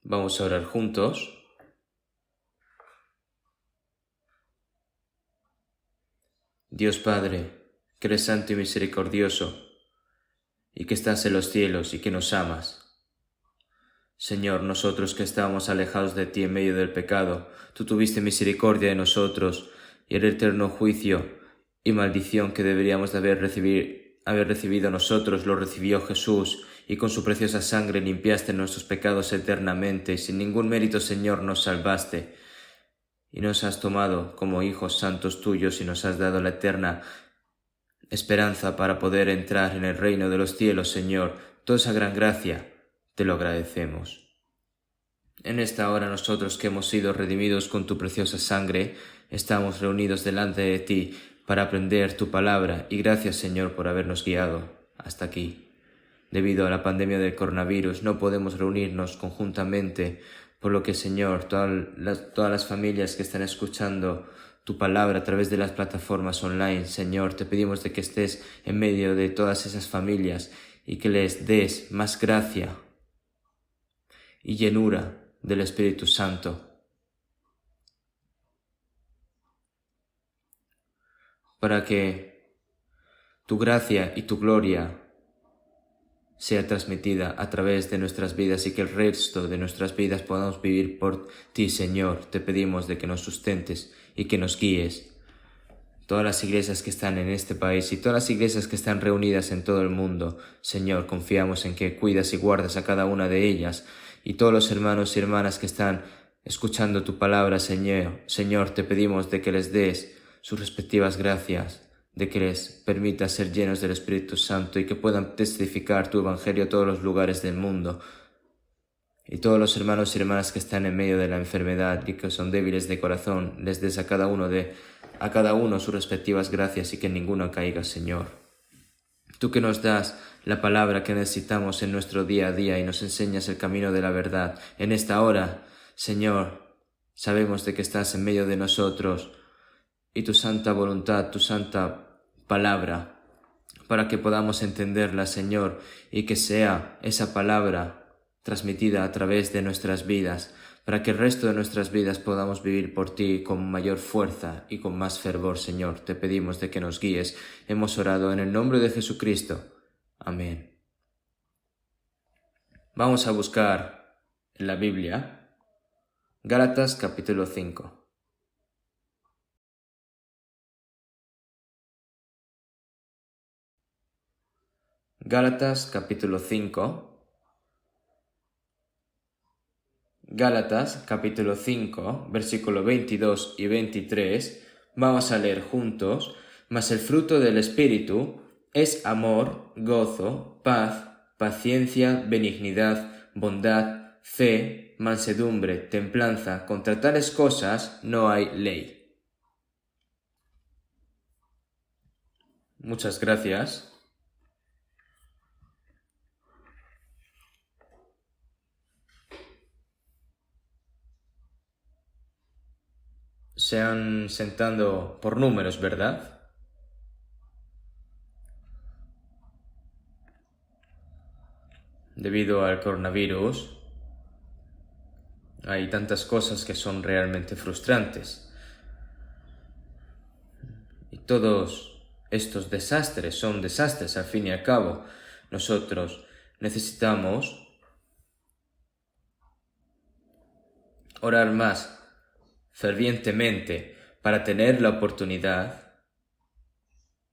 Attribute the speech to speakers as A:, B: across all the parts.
A: Vamos a orar juntos. Dios Padre, que eres santo y misericordioso, y que estás en los cielos y que nos amas. Señor, nosotros que estábamos alejados de ti en medio del pecado, tú tuviste misericordia de nosotros, y el eterno juicio y maldición que deberíamos de haber recibido nosotros lo recibió Jesús, y con su preciosa sangre limpiaste nuestros pecados eternamente, y sin ningún mérito, Señor, nos salvaste. Y nos has tomado como hijos santos tuyos y nos has dado la eterna esperanza para poder entrar en el reino de los cielos, Señor. Toda esa gran gracia te lo agradecemos. En esta hora nosotros que hemos sido redimidos con tu preciosa sangre, estamos reunidos delante de ti para aprender tu palabra y gracias, Señor, por habernos guiado hasta aquí. Debido a la pandemia del coronavirus no podemos reunirnos conjuntamente, por lo que, Señor, todas las familias que están escuchando tu palabra a través de las plataformas online, Señor, te pedimos de que estés en medio de todas esas familias y que les des más gracia y llenura del Espíritu Santo, para que tu gracia y tu gloria sea transmitida a través de nuestras vidas y que el resto de nuestras vidas podamos vivir por ti, Señor. Te pedimos de que nos sustentes y que nos guíes. Todas las iglesias que están en este país y todas las iglesias que están reunidas en todo el mundo, Señor, confiamos en que cuidas y guardas a cada una de ellas, y todos los hermanos y hermanas que están escuchando tu palabra, Señor, te pedimos de que les des sus respectivas gracias, de que les permitas ser llenos del Espíritu Santo y que puedan testificar tu Evangelio a todos los lugares del mundo. Y todos los hermanos y hermanas que están en medio de la enfermedad y que son débiles de corazón, les des a cada uno sus respectivas gracias y que ninguno caiga, Señor. Tú que nos das la palabra que necesitamos en nuestro día a día y nos enseñas el camino de la verdad, en esta hora, Señor, sabemos de que estás en medio de nosotros y tu santa voluntad, tu santa palabra, para que podamos entenderla, Señor, y que sea esa palabra transmitida a través de nuestras vidas, para que el resto de nuestras vidas podamos vivir por ti con mayor fuerza y con más fervor, Señor. Te pedimos de que nos guíes. Hemos orado en el nombre de Jesucristo. Amén. Vamos a buscar en la Biblia Gálatas capítulo 5. Gálatas capítulo 5. Gálatas capítulo 5, versículo 22 y 23, vamos a leer juntos. Mas el fruto del Espíritu es amor, gozo, paz, paciencia, benignidad, bondad, fe, mansedumbre, templanza. Contra tales cosas no hay ley. Muchas gracias. Se han sentado por números, ¿verdad? Debido al coronavirus, hay tantas cosas que son realmente frustrantes. Y todos estos desastres son desastres al fin y al cabo. Nosotros necesitamos orar más fervientemente para tener la oportunidad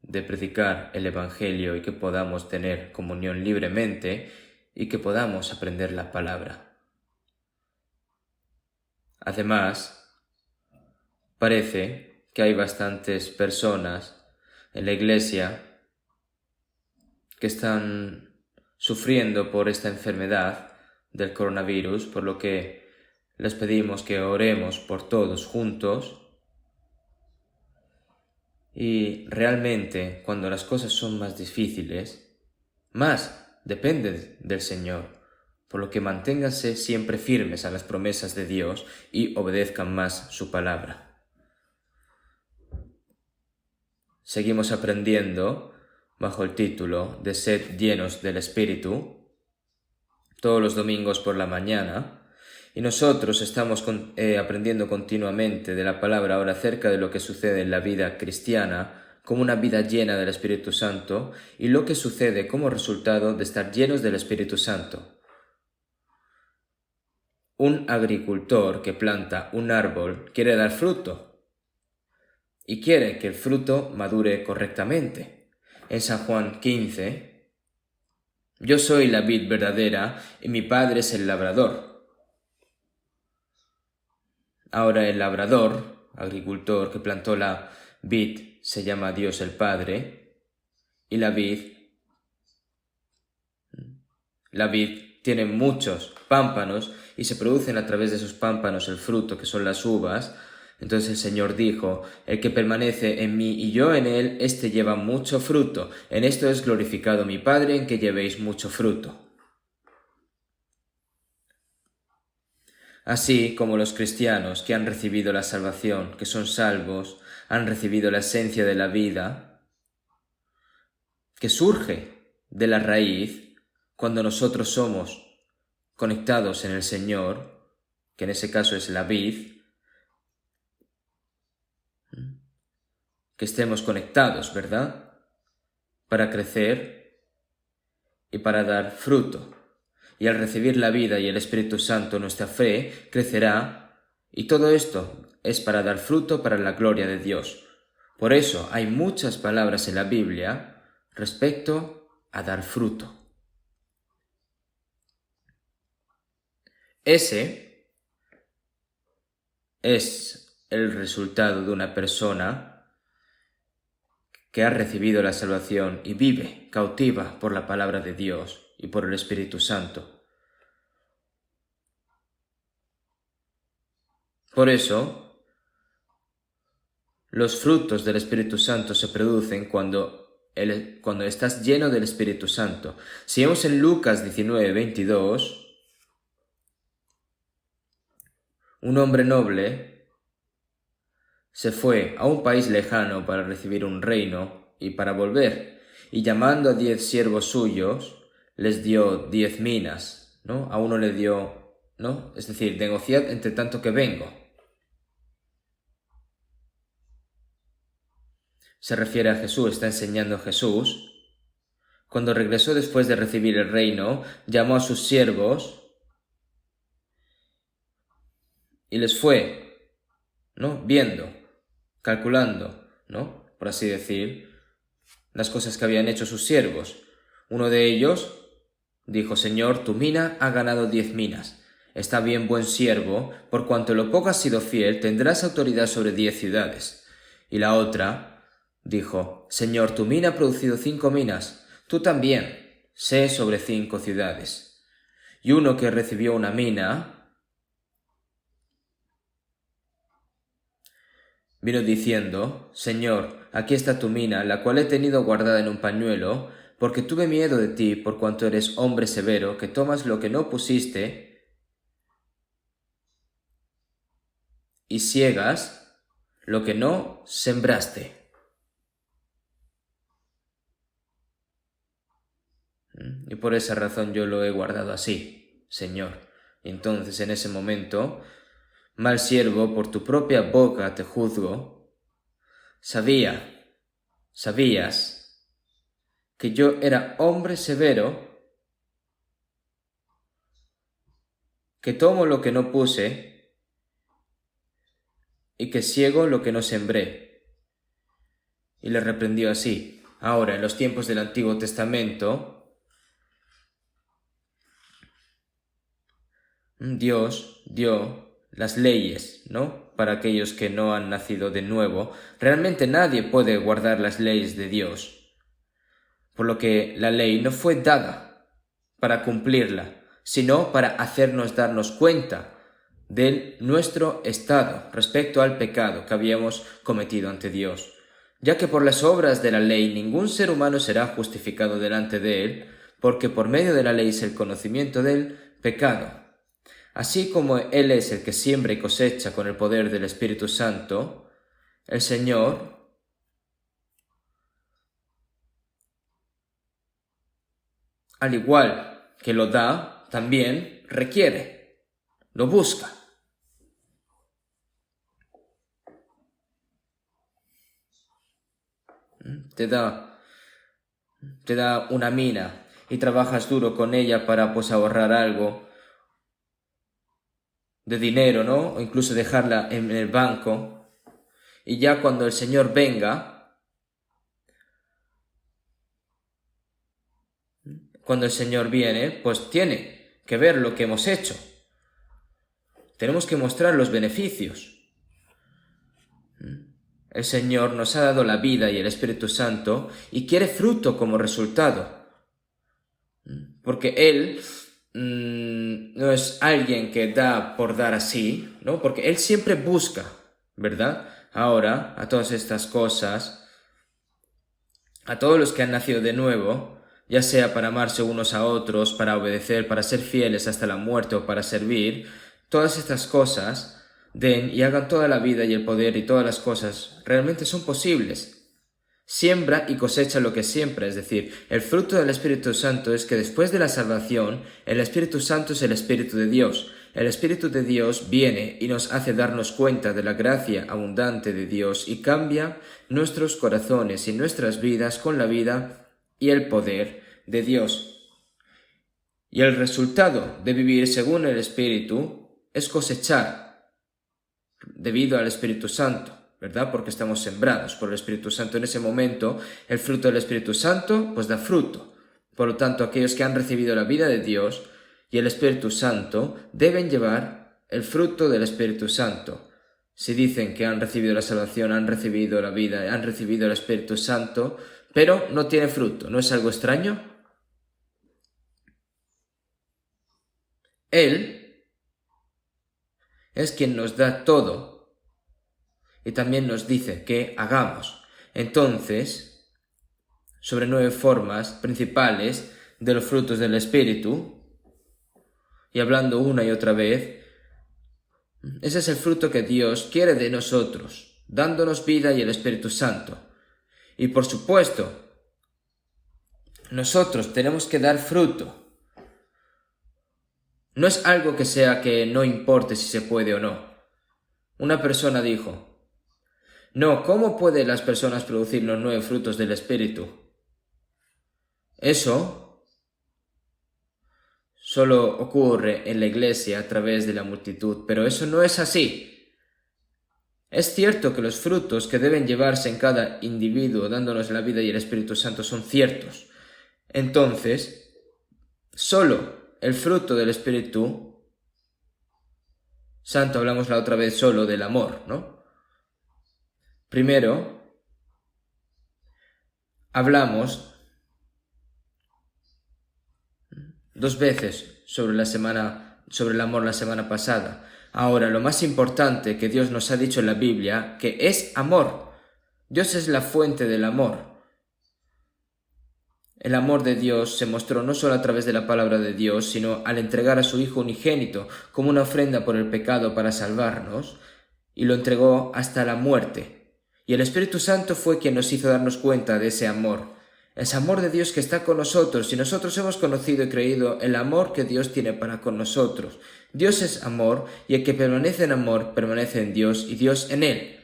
A: de predicar el Evangelio y que podamos tener comunión libremente y que podamos aprender la palabra. Además, parece que hay bastantes personas en la iglesia que están sufriendo por esta enfermedad del coronavirus, por lo que les pedimos que oremos por todos juntos. Y realmente, cuando las cosas son más difíciles, más dependen del Señor, por lo que manténganse siempre firmes a las promesas de Dios y obedezcan más su palabra. Seguimos aprendiendo bajo el título de Sed llenos del Espíritu, todos los domingos por la mañana, Y nosotros estamos aprendiendo continuamente de la palabra ahora acerca de lo que sucede en la vida cristiana, como una vida llena del Espíritu Santo, y lo que sucede como resultado de estar llenos del Espíritu Santo. Un agricultor que planta un árbol quiere dar fruto y quiere que el fruto madure correctamente. En San Juan 15, yo soy la vid verdadera y mi padre es el labrador. Ahora el labrador, agricultor que plantó la vid, se llama Dios el Padre, y la vid tiene muchos pámpanos y se producen a través de esos pámpanos el fruto, que son las uvas. Entonces el Señor dijo, el que permanece en mí y yo en él, éste lleva mucho fruto. En esto es glorificado mi Padre, en que llevéis mucho fruto. Así como los cristianos que han recibido la salvación, que son salvos, han recibido la esencia de la vida, que surge de la raíz cuando nosotros somos conectados en el Señor, que en ese caso es la vid, que estemos conectados, ¿verdad? Para crecer y para dar fruto. Y al recibir la vida y el Espíritu Santo, nuestra fe crecerá, y todo esto es para dar fruto para la gloria de Dios. Por eso hay muchas palabras en la Biblia respecto a dar fruto. Ese es el resultado de una persona que ha recibido la salvación y vive cautiva por la palabra de Dios y por el Espíritu Santo. Por eso, los frutos del Espíritu Santo se producen cuando estás lleno del Espíritu Santo. Si vemos en Lucas 19:22, un hombre noble se fue a un país lejano para recibir un reino y para volver, y llamando a 10 siervos suyos, les dio 10 minas, ¿no? A uno le dio, ¿no? Es decir, negociad entre tanto que vengo. Se refiere a Jesús, está enseñando a Jesús. Cuando regresó después de recibir el reino, llamó a sus siervos y les fue, ¿no? Viendo, calculando, ¿no? Por así decir, las cosas que habían hecho sus siervos. Uno de ellos dijo, Señor, tu mina ha ganado 10 minas. Está bien, buen siervo, por cuanto lo poco has sido fiel, tendrás autoridad sobre 10 ciudades. Y la otra dijo, Señor, tu mina ha producido 5 minas. Tú también, sé sobre 5 ciudades. Y uno que recibió una mina vino diciendo, Señor, aquí está tu mina, la cual he tenido guardada en un pañuelo, porque tuve miedo de ti, por cuanto eres hombre severo, que tomas lo que no pusiste y siegas lo que no sembraste. Y por esa razón yo lo he guardado así, Señor. Y entonces en ese momento, mal siervo, por tu propia boca te juzgo. Sabías que yo era hombre severo, que tomo lo que no puse y que ciego lo que no sembré. Y le reprendió así. Ahora, en los tiempos del Antiguo Testamento, Dios dio las leyes, ¿no? Para aquellos que no han nacido de nuevo. Realmente nadie puede guardar las leyes de Dios, por lo que la ley no fue dada para cumplirla, sino para hacernos darnos cuenta de nuestro estado respecto al pecado que habíamos cometido ante Dios, ya que por las obras de la ley ningún ser humano será justificado delante de él, porque por medio de la ley es el conocimiento del pecado. Así como Él es el que siembra y cosecha con el poder del Espíritu Santo, el Señor al igual que lo da, también requiere. lo busca. Te da una mina y trabajas duro con ella para pues ahorrar algo de dinero, ¿no? O incluso dejarla en el banco. Y ya cuando el Señor venga, cuando el Señor viene, pues tiene que ver lo que hemos hecho. Tenemos que mostrar los beneficios. El Señor nos ha dado la vida y el Espíritu Santo y quiere fruto como resultado. Porque Él no es alguien que da por dar así, ¿no? Porque Él siempre busca, ¿verdad? Ahora, a todas estas cosas, a todos los que han nacido de nuevo, ya sea para amarse unos a otros, para obedecer, para ser fieles hasta la muerte o para servir, todas estas cosas den y hagan toda la vida y el poder y todas las cosas realmente son posibles. Siembra y cosecha lo que siembra, es decir, el fruto del Espíritu Santo es que después de la salvación, el Espíritu Santo es el Espíritu de Dios. El Espíritu de Dios viene y nos hace darnos cuenta de la gracia abundante de Dios y cambia nuestros corazones y nuestras vidas con la vida y el poder de Dios. Y el resultado de vivir según el Espíritu es cosechar debido al Espíritu Santo, ¿verdad? Porque estamos sembrados por el Espíritu Santo. En ese momento, el fruto del Espíritu Santo pues da fruto. Por lo tanto, aquellos que han recibido la vida de Dios y el Espíritu Santo deben llevar el fruto del Espíritu Santo. Si dicen que han recibido la salvación, han recibido la vida, han recibido el Espíritu Santo, pero no tiene fruto, ¿no es algo extraño? Él es quien nos da todo y también nos dice que hagamos. Entonces, sobre 9 formas principales de los frutos del Espíritu, y hablando una y otra vez, ese es el fruto que Dios quiere de nosotros, dándonos vida y el Espíritu Santo. Y por supuesto, nosotros tenemos que dar fruto. No es algo que sea que no importe si se puede o no. Una persona dijo, no, ¿cómo pueden las personas producir los 9 frutos del Espíritu? Eso solo ocurre en la iglesia a través de la multitud, pero eso no es así. Es cierto que los frutos que deben llevarse en cada individuo dándonos la vida y el Espíritu Santo son ciertos. Entonces, solo el fruto del Espíritu Santo, hablamos la otra vez solo del amor, ¿no? Primero, hablamos 2 veces sobre el amor la semana pasada. Ahora, lo más importante que Dios nos ha dicho en la Biblia, que es amor. Dios es la fuente del amor. El amor de Dios se mostró no solo a través de la palabra de Dios, sino al entregar a su Hijo unigénito como una ofrenda por el pecado para salvarnos, y lo entregó hasta la muerte. Y el Espíritu Santo fue quien nos hizo darnos cuenta de ese amor. Ese amor de Dios que está con nosotros, y nosotros hemos conocido y creído el amor que Dios tiene para con nosotros. Dios es amor, y el que permanece en amor permanece en Dios y Dios en él.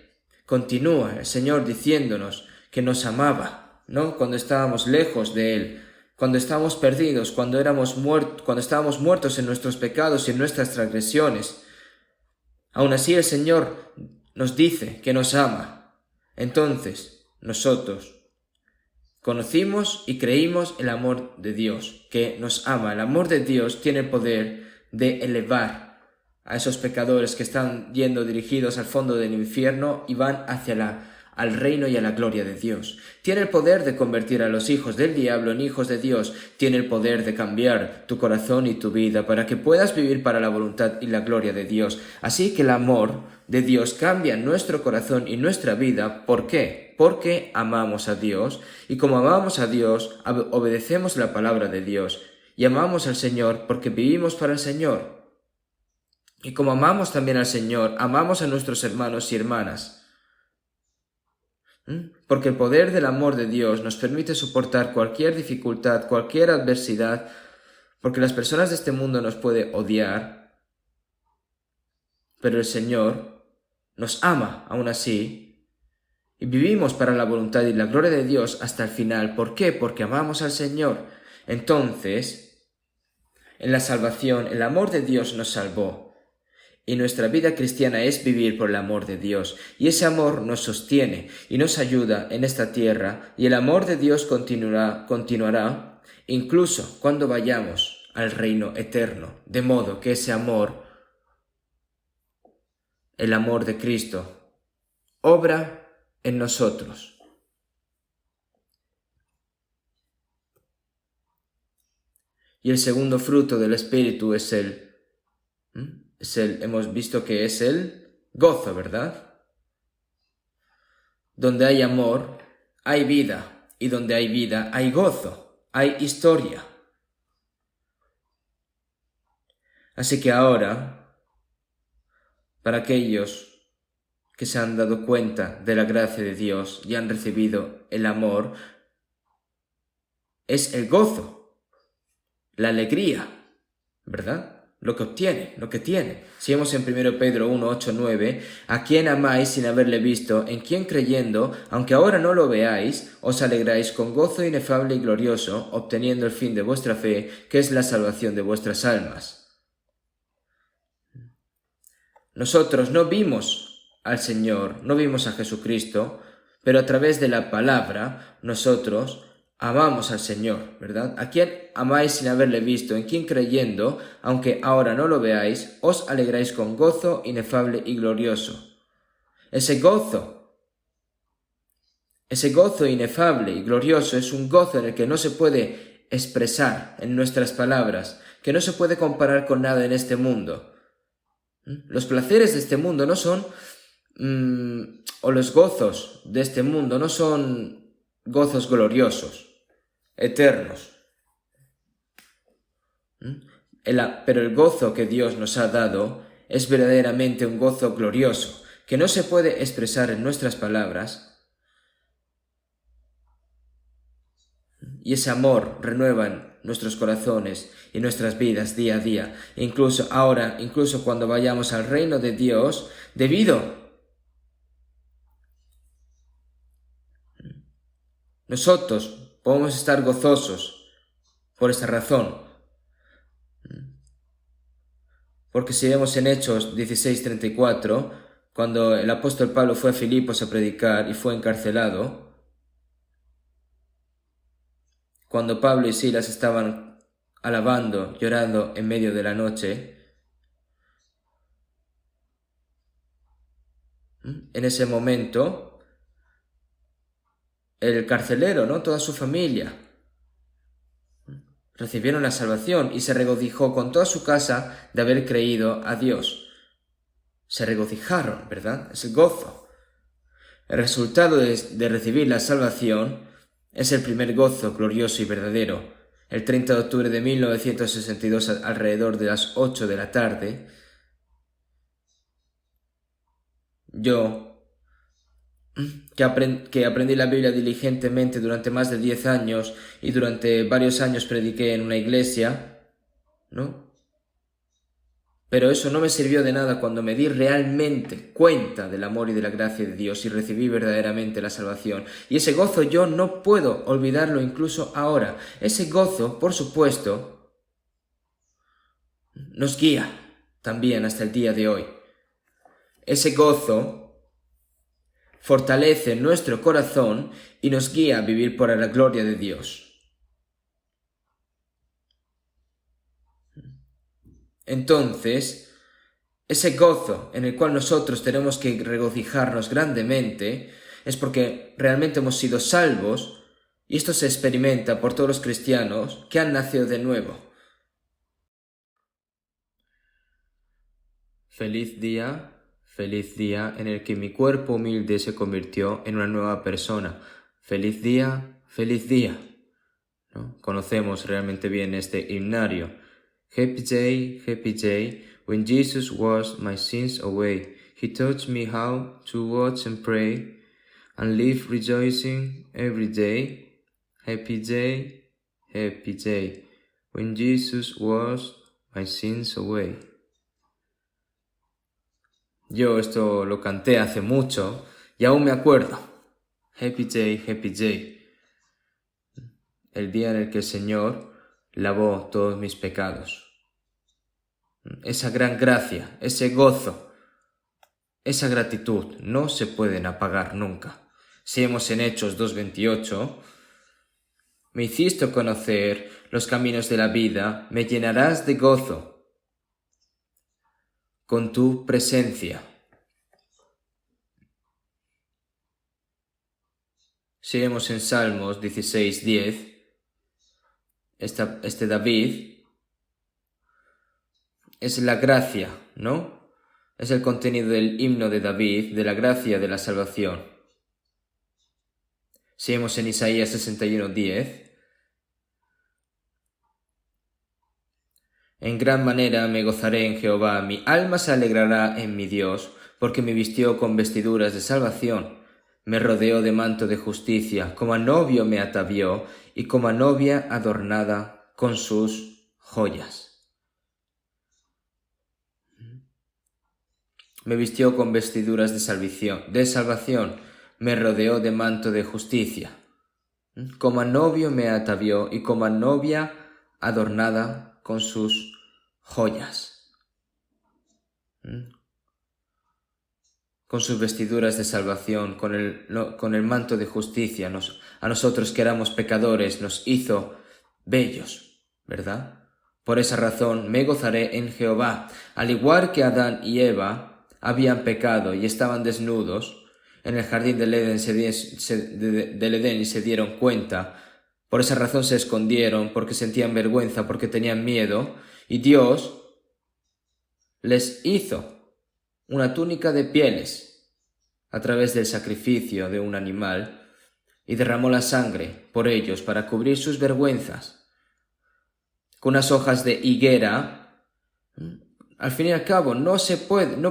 A: Continúa el Señor diciéndonos que nos amaba, ¿no? Cuando estábamos lejos de Él, cuando estábamos perdidos, cuando estábamos muertos en nuestros pecados y en nuestras transgresiones. Aún así el Señor nos dice que nos ama. Entonces, nosotros conocimos y creímos el amor de Dios, que nos ama. El amor de Dios tiene el poder de elevar a esos pecadores que están yendo dirigidos al fondo del infierno y van hacia al reino y a la gloria de Dios. Tiene el poder de convertir a los hijos del diablo en hijos de Dios. Tiene el poder de cambiar tu corazón y tu vida para que puedas vivir para la voluntad y la gloria de Dios. Así que el amor de Dios cambia nuestro corazón y nuestra vida. ¿Por qué? Porque amamos a Dios, y como amamos a Dios, obedecemos la palabra de Dios, y amamos al Señor porque vivimos para el Señor. Y como amamos también al Señor, amamos a nuestros hermanos y hermanas. Porque el poder del amor de Dios nos permite soportar cualquier dificultad, cualquier adversidad, porque las personas de este mundo nos pueden odiar, pero el Señor nos ama aún así y vivimos para la voluntad y la gloria de Dios hasta el final. ¿Por qué? Porque amamos al Señor. Entonces, en la salvación, el amor de Dios nos salvó. Y nuestra vida cristiana es vivir por el amor de Dios. Y ese amor nos sostiene y nos ayuda en esta tierra. Y el amor de Dios continuará incluso cuando vayamos al reino eterno. De modo que ese amor, el amor de Cristo, obra en nosotros. Y el segundo fruto del Espíritu hemos visto que es el gozo, ¿verdad? Donde hay amor, hay vida, y donde hay vida, hay gozo, hay historia. Así que ahora, para aquellos que se han dado cuenta de la gracia de Dios y han recibido el amor, es el gozo, la alegría, ¿verdad? Lo que obtiene, lo que tiene. Si vemos en 1 Pedro 1, 8, 9, a quien amáis sin haberle visto, en quien creyendo, aunque ahora no lo veáis, os alegráis con gozo inefable y glorioso, obteniendo el fin de vuestra fe, que es la salvación de vuestras almas. Nosotros no vimos al Señor, no vimos a Jesucristo, pero a través de la palabra nosotros amamos al Señor, ¿verdad? A quien amáis sin haberle visto, en quien creyendo, aunque ahora no lo veáis, os alegráis con gozo inefable y glorioso. Ese gozo inefable y glorioso es un gozo en el que no se puede expresar en nuestras palabras, que no se puede comparar con nada en este mundo. Los placeres de este mundo no son, o los gozos de este mundo no son gozos gloriosos, eternos. Pero el gozo que Dios nos ha dado es verdaderamente un gozo glorioso, que no se puede expresar en nuestras palabras. Y ese amor renueva nuestros corazones y nuestras vidas día a día. E incluso ahora, incluso cuando vayamos al reino de Dios, nosotros podemos estar gozosos por esa razón. Porque si vemos en Hechos 16:34, cuando el apóstol Pablo fue a Filipos a predicar y fue encarcelado, cuando Pablo y Silas estaban alabando, llorando en medio de la noche, en ese momento, el carcelero, ¿no? Toda su familia, recibieron la salvación y se regocijó con toda su casa de haber creído a Dios. Se regocijaron, ¿verdad? Es el gozo. El resultado de recibir la salvación es el primer gozo glorioso y verdadero. El 30 de octubre de 1962, alrededor de las 8 de la tarde, yo, que aprendí la Biblia diligentemente durante más de 10 años y durante varios años prediqué en una iglesia, ¿no? Pero eso no me sirvió de nada cuando me di realmente cuenta del amor y de la gracia de Dios y recibí verdaderamente la salvación. Y ese gozo yo no puedo olvidarlo incluso ahora. Ese gozo, por supuesto, nos guía también hasta el día de hoy. Ese gozo fortalece nuestro corazón y nos guía a vivir por la gloria de Dios. Entonces, ese gozo en el cual nosotros tenemos que regocijarnos grandemente es porque realmente hemos sido salvos y esto se experimenta por todos los cristianos que han nacido de nuevo. Feliz día en el que mi cuerpo humilde se convirtió en una nueva persona. Feliz día, ¿no? Conocemos realmente bien este himnario. Happy day, when Jesus washed my sins away. He taught me how to watch and pray, and live rejoicing every day. Happy day, when Jesus washed my sins away. Yo esto lo canté hace mucho y aún me acuerdo. Happy day, el día en el que el Señor lavó todos mis pecados. Esa gran gracia, ese gozo, esa gratitud no se pueden apagar nunca. Si hemos en Hechos 2:28, me hiciste conocer los caminos de la vida, me llenarás de gozo con tu presencia. Si hemos en Salmos 16:10, este David es la gracia, ¿no? Es el contenido del himno de David, de la gracia de la salvación. Si hemos en Isaías 61:10, en gran manera me gozaré en Jehová, mi alma se alegrará en mi Dios, porque me vistió con vestiduras de salvación, me rodeó de manto de justicia, como a novio me atavió, y como a novia adornada con sus joyas. Me vistió con vestiduras de salvación, me rodeó de manto de justicia. Como a novio me atavió y como a novia adornada con sus joyas. Con sus vestiduras de salvación, con el manto de justicia, a nosotros que éramos pecadores nos hizo bellos, ¿verdad? Por esa razón me gozaré en Jehová, al igual que Adán y Eva habían pecado y estaban desnudos en el jardín del Edén, y se dieron cuenta. Por esa razón se escondieron, porque sentían vergüenza, porque tenían miedo, y Dios les hizo una túnica de pieles a través del sacrificio de un animal y derramó la sangre por ellos para cubrir sus vergüenzas. Con unas hojas de higuera, al fin y al cabo, no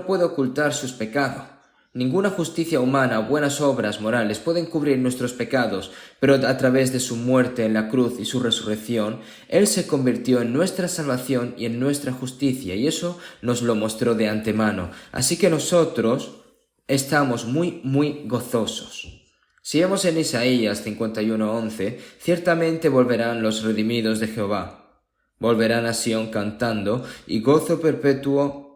A: puede ocultar sus pecados. Ninguna justicia humana o buenas obras morales pueden cubrir nuestros pecados, pero a través de su muerte en la cruz y su resurrección, Él se convirtió en nuestra salvación y en nuestra justicia, y eso nos lo mostró de antemano. Así que nosotros estamos muy, muy gozosos. Si vemos en Isaías 51:11, ciertamente volverán los redimidos de Jehová. Volverán a Sión cantando, y gozo perpetuo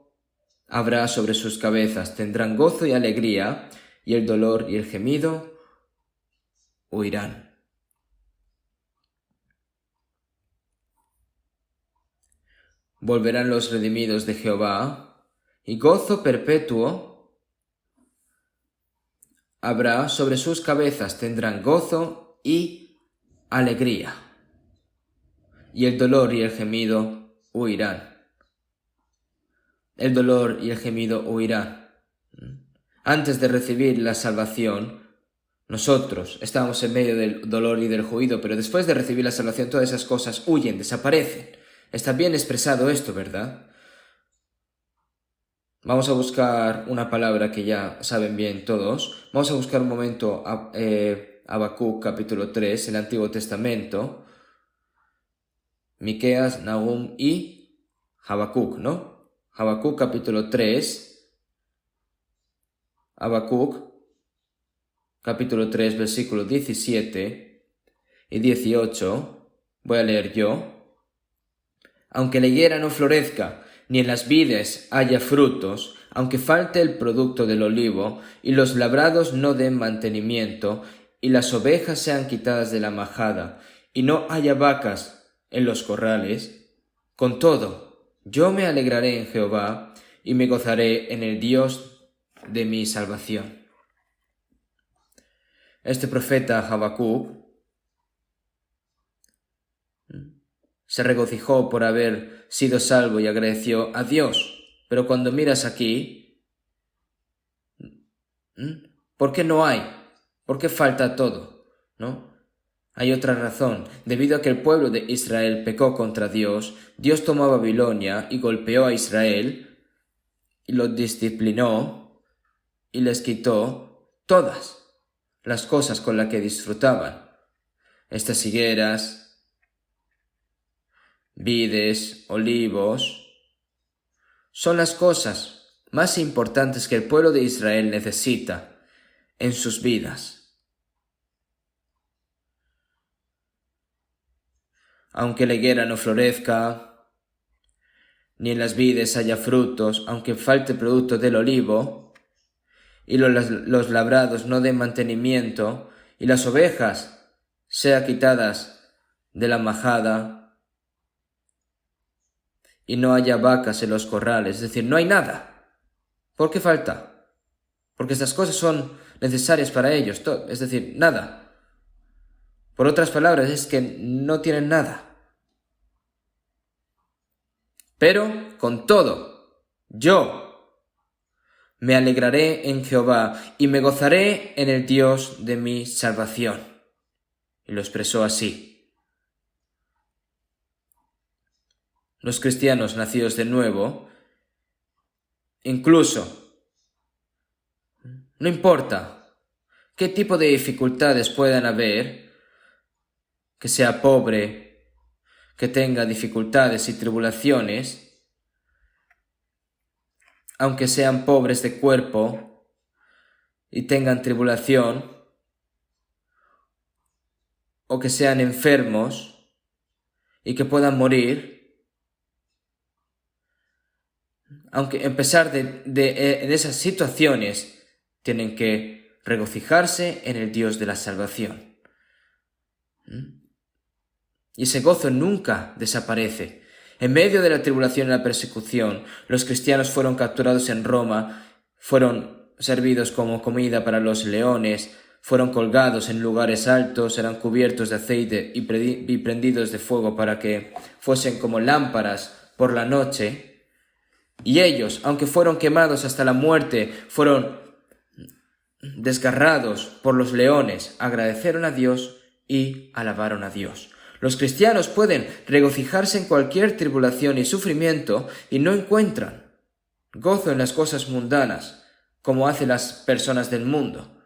A: habrá sobre sus cabezas. Tendrán gozo y alegría, y el dolor y el gemido huirán. Volverán los redimidos de Jehová, y gozo perpetuo habrá sobre sus cabezas. Tendrán gozo y alegría, y el dolor y el gemido huirán. El dolor y el gemido huirán. Antes de recibir la salvación, nosotros estábamos en medio del dolor y del juicio, pero después de recibir la salvación todas esas cosas huyen, desaparecen. Está bien expresado esto, ¿verdad? Vamos a buscar una palabra que ya saben bien todos. Vamos a buscar un momento Habacuc capítulo 3, el Antiguo Testamento. Miqueas, Nahum y Habacuc, ¿no? Habacuc capítulo 3. Habacuc capítulo 3, versículos 17 y 18. Voy a leer yo. Aunque la higuera no florezca, ni en las vides haya frutos, aunque falte el producto del olivo, y los labrados no den mantenimiento, y las ovejas sean quitadas de la majada, y no haya vacas en los corrales, con todo, yo me alegraré en Jehová, y me gozaré en el Dios de mi salvación. Este profeta Habacuc se regocijó por haber sido salvo y agradeció a Dios. Pero cuando miras aquí, ¿por qué no hay? ¿Por qué falta todo? ¿No? Hay otra razón. Debido a que el pueblo de Israel pecó contra Dios, Dios tomó a Babilonia y golpeó a Israel y lo disciplinó y les quitó todas las cosas con las que disfrutaban. Estas higueras, vides, olivos, son las cosas más importantes que el pueblo de Israel necesita en sus vidas. Aunque la higuera no florezca, ni en las vides haya frutos, aunque falte producto del olivo, y los labrados no den mantenimiento, y las ovejas sean quitadas de la majada, y no haya vacas en los corrales, es decir, no hay nada. ¿Por qué falta? Porque estas cosas son necesarias para ellos, es decir, nada. Por otras palabras, es que no tienen nada. Pero, con todo, yo me alegraré en Jehová y me gozaré en el Dios de mi salvación. Y lo expresó así. Los cristianos nacidos de nuevo, incluso, no importa qué tipo de dificultades puedan haber, que sea pobre, que tenga dificultades y tribulaciones, aunque sean pobres de cuerpo y tengan tribulación, o que sean enfermos y que puedan morir, aunque a pesar de esas situaciones, tienen que regocijarse en el Dios de la salvación. Y ese gozo nunca desaparece. En medio de la tribulación y la persecución, los cristianos fueron capturados en Roma, fueron servidos como comida para los leones, fueron colgados en lugares altos, eran cubiertos de aceite y prendidos de fuego para que fuesen como lámparas por la noche. Y ellos, aunque fueron quemados hasta la muerte, fueron desgarrados por los leones, agradecieron a Dios y alabaron a Dios. Los cristianos pueden regocijarse en cualquier tribulación y sufrimiento y no encuentran gozo en las cosas mundanas, como hacen las personas del mundo.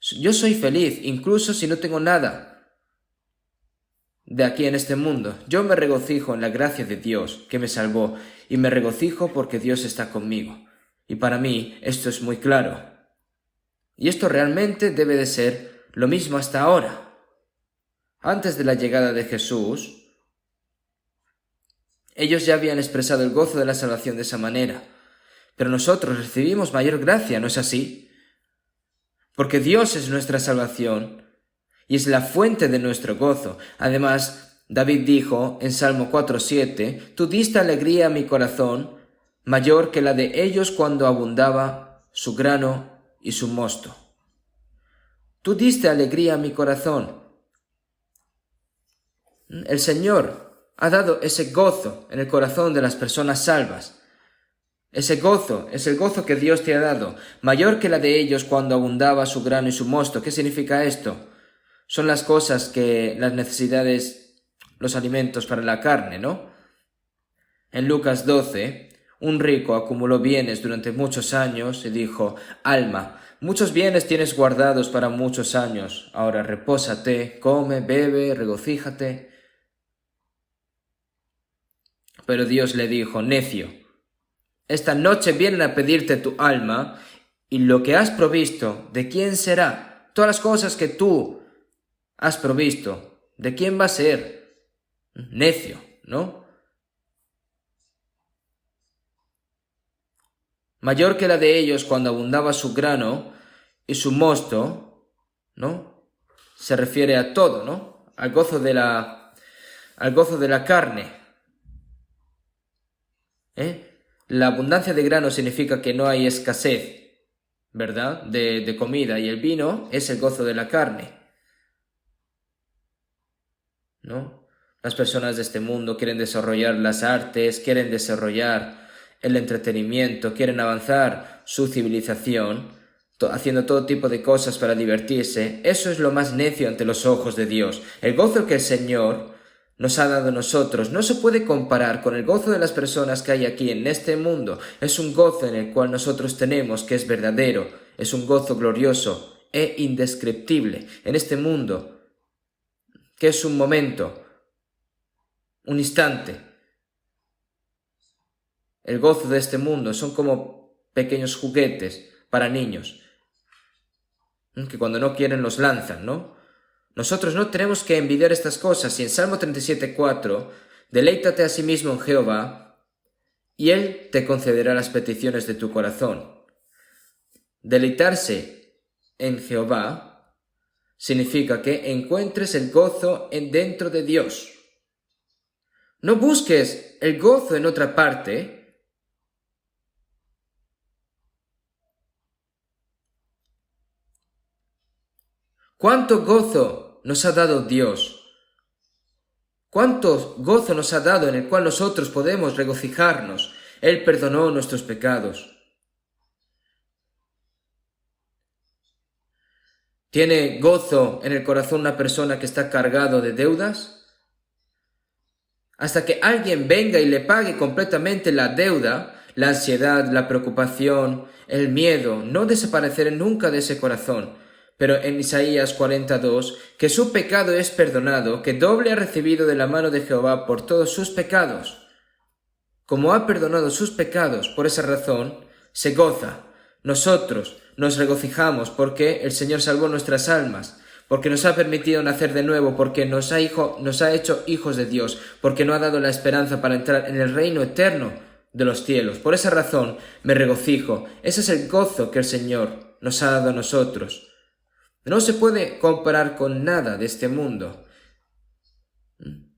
A: Yo soy feliz, incluso si no tengo nada de aquí en este mundo. Yo me regocijo en la gracia de Dios que me salvó y me regocijo porque Dios está conmigo. Y para mí esto es muy claro. Y esto realmente debe de ser lo mismo hasta ahora. Antes de la llegada de Jesús, ellos ya habían expresado el gozo de la salvación de esa manera. Pero nosotros recibimos mayor gracia, ¿no es así? Porque Dios es nuestra salvación y es la fuente de nuestro gozo. Además, David dijo en Salmo 4:7, «Tú diste alegría a mi corazón, mayor que la de ellos cuando abundaba su grano y su mosto». Tú diste alegría a mi corazón. El Señor ha dado ese gozo en el corazón de las personas salvas. Ese gozo es el gozo que Dios te ha dado, mayor que la de ellos cuando abundaba su grano y su mosto. ¿Qué significa esto? Son las cosas las necesidades, los alimentos para la carne, ¿no? En Lucas 12, un rico acumuló bienes durante muchos años y dijo, «Alma, muchos bienes tienes guardados para muchos años. Ahora repósate, come, bebe, regocíjate». Pero Dios le dijo, «Necio, esta noche vienen a pedirte tu alma, y lo que has provisto, ¿de quién será? Todas las cosas que tú has provisto, ¿de quién va a ser?» Necio, ¿no? Mayor que la de ellos cuando abundaba su grano y su mosto, ¿no? Se refiere a todo, ¿no? Al gozo de la carne. La abundancia de grano significa que no hay escasez, ¿verdad? De comida, y el vino es el gozo de la carne, ¿no? Las personas de este mundo quieren desarrollar las artes, quieren desarrollar el entretenimiento, quieren avanzar su civilización, haciendo todo tipo de cosas para divertirse. Eso es lo más necio ante los ojos de Dios. El gozo que el Señor nos ha dado a nosotros no se puede comparar con el gozo de las personas que hay aquí en este mundo. Es un gozo en el cual nosotros tenemos que es verdadero, es un gozo glorioso e indescriptible en este mundo, que es un momento, un instante. el gozo de este mundo son como pequeños juguetes para niños, que cuando no quieren los lanzan, ¿no? Nosotros no tenemos que envidiar estas cosas, y en Salmo 37:4, deleítate a sí mismo en Jehová, y Él te concederá las peticiones de tu corazón. Deleitarse en Jehová significa que encuentres el gozo dentro de Dios. No busques el gozo en otra parte. ¿Cuánto gozo nos ha dado Dios? ¿Cuánto gozo nos ha dado en el cual nosotros podemos regocijarnos? Él perdonó nuestros pecados. ¿Tiene gozo en el corazón una persona que está cargado de deudas? Hasta que alguien venga y le pague completamente la deuda, la ansiedad, la preocupación, el miedo no desaparecerán nunca de ese corazón. Pero en Isaías 42, que su pecado es perdonado, que doble ha recibido de la mano de Jehová por todos sus pecados. Como ha perdonado sus pecados, por esa razón, se goza. Nosotros nos regocijamos porque el Señor salvó nuestras almas, porque nos ha permitido nacer de nuevo, porque nos ha hecho hijos de Dios, porque nos ha dado la esperanza para entrar en el reino eterno de los cielos. Por esa razón me regocijo. Ese es el gozo que el Señor nos ha dado a nosotros. No se puede comparar con nada de este mundo.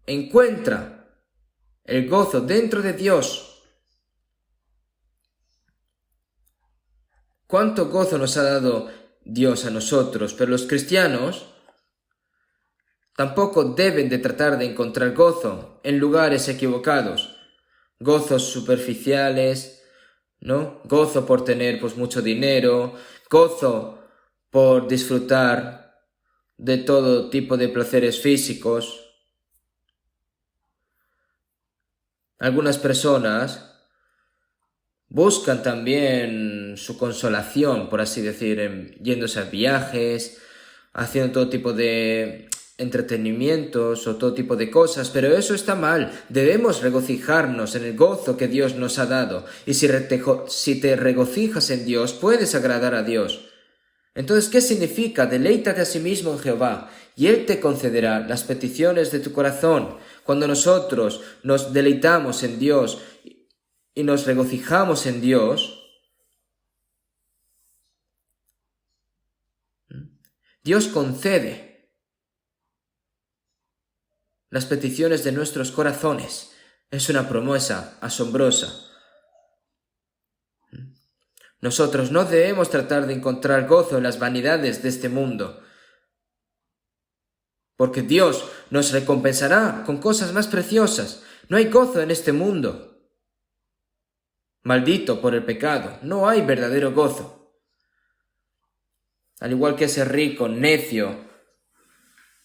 A: Encuentra el gozo dentro de Dios. ¿Cuánto gozo nos ha dado Dios a nosotros? Pero los cristianos tampoco deben de tratar de encontrar gozo en lugares equivocados. Gozos superficiales, ¿no? Gozo por tener mucho dinero, gozo por disfrutar de todo tipo de placeres físicos. Algunas personas buscan también su consolación, por así decir, yéndose a viajes, haciendo todo tipo de entretenimientos o todo tipo de cosas, pero eso está mal. Debemos regocijarnos en el gozo que Dios nos ha dado, y si te regocijas en Dios, puedes agradar a Dios. Entonces, ¿qué significa? Deleítate a sí mismo en Jehová, y Él te concederá las peticiones de tu corazón. Cuando nosotros nos deleitamos en Dios y nos regocijamos en Dios, Dios concede las peticiones de nuestros corazones. Es una promesa asombrosa. Nosotros no debemos tratar de encontrar gozo en las vanidades de este mundo, porque Dios nos recompensará con cosas más preciosas. No hay gozo en este mundo. Maldito por el pecado, no hay verdadero gozo. Al igual que ese rico necio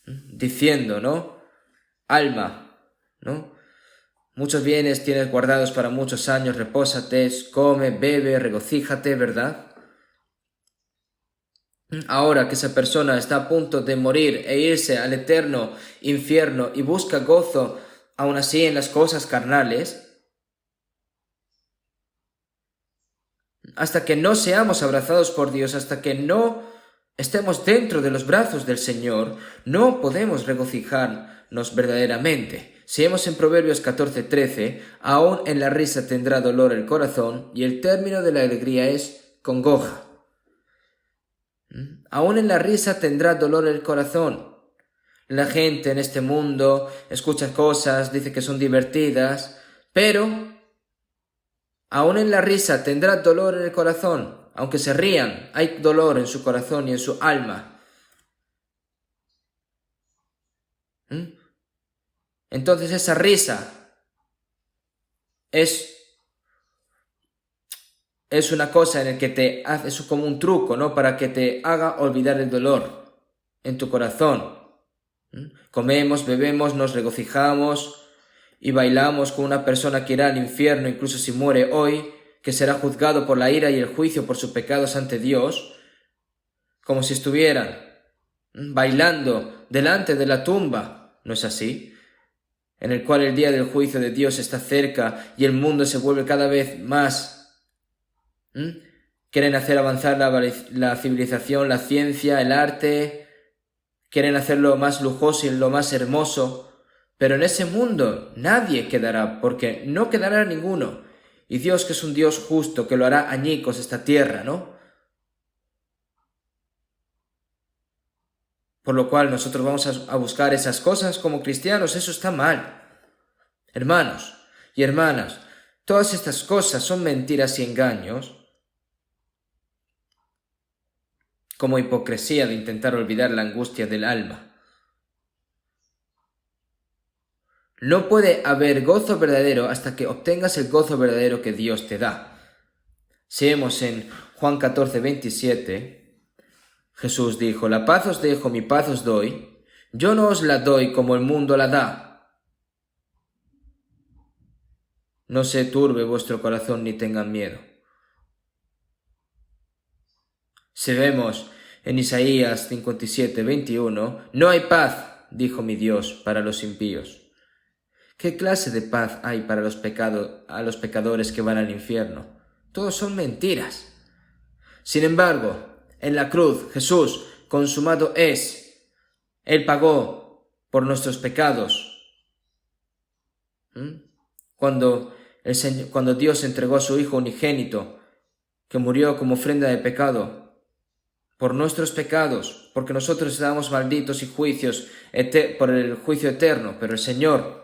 A: diciendo, ¿no? Alma, ¿no? Muchos bienes tienes guardados para muchos años, repósate, come, bebe, regocíjate, ¿verdad? Ahora que esa persona está a punto de morir e irse al eterno infierno y busca gozo aún así en las cosas carnales, hasta que no seamos abrazados por Dios, hasta que no estemos dentro de los brazos del Señor, no podemos regocijarnos verdaderamente. Si vemos en Proverbios 14:13, aún en la risa tendrá dolor el corazón, y el término de la alegría es congoja. Aún en la risa tendrá dolor el corazón. La gente en este mundo escucha cosas, dice que son divertidas, pero aún en la risa tendrá dolor en el corazón. Aunque se rían, hay dolor en su corazón y en su alma. Entonces esa risa es una cosa en la que te hace, es como un truco, ¿no? Para que te haga olvidar el dolor en tu corazón. Comemos, bebemos, nos regocijamos y bailamos con una persona que irá al infierno, incluso si muere hoy, que será juzgado por la ira y el juicio por sus pecados ante Dios, como si estuvieran bailando delante de la tumba. ¿No es así? en el cual el día del juicio de Dios está cerca y el mundo se vuelve cada vez más. Quieren hacer avanzar la civilización, la ciencia, el arte, quieren hacerlo más lujoso y lo más hermoso, pero en ese mundo nadie quedará, porque no quedará ninguno. Y Dios, que es un Dios justo, que lo hará añicos esta tierra, ¿no? Por lo cual nosotros vamos a buscar esas cosas como cristianos. Eso está mal. Hermanos y hermanas, todas estas cosas son mentiras y engaños, como hipocresía de intentar olvidar la angustia del alma. No puede haber gozo verdadero hasta que obtengas el gozo verdadero que Dios te da. Si vemos en Juan 14, 27, Jesús dijo: la paz os dejo, mi paz os doy. Yo no os la doy como el mundo la da. No se turbe vuestro corazón ni tengan miedo. Si vemos en Isaías 57, 21, no hay paz, dijo mi Dios, para los impíos. ¿Qué clase de paz hay para los pecadores que van al infierno? Todos son mentiras. Sin embargo, en la cruz, Jesús, consumado es. Él pagó por nuestros pecados. Cuando Dios entregó a su Hijo unigénito, que murió como ofrenda de pecado, por nuestros pecados, porque nosotros estábamos malditos y por el juicio eterno, pero el Señor,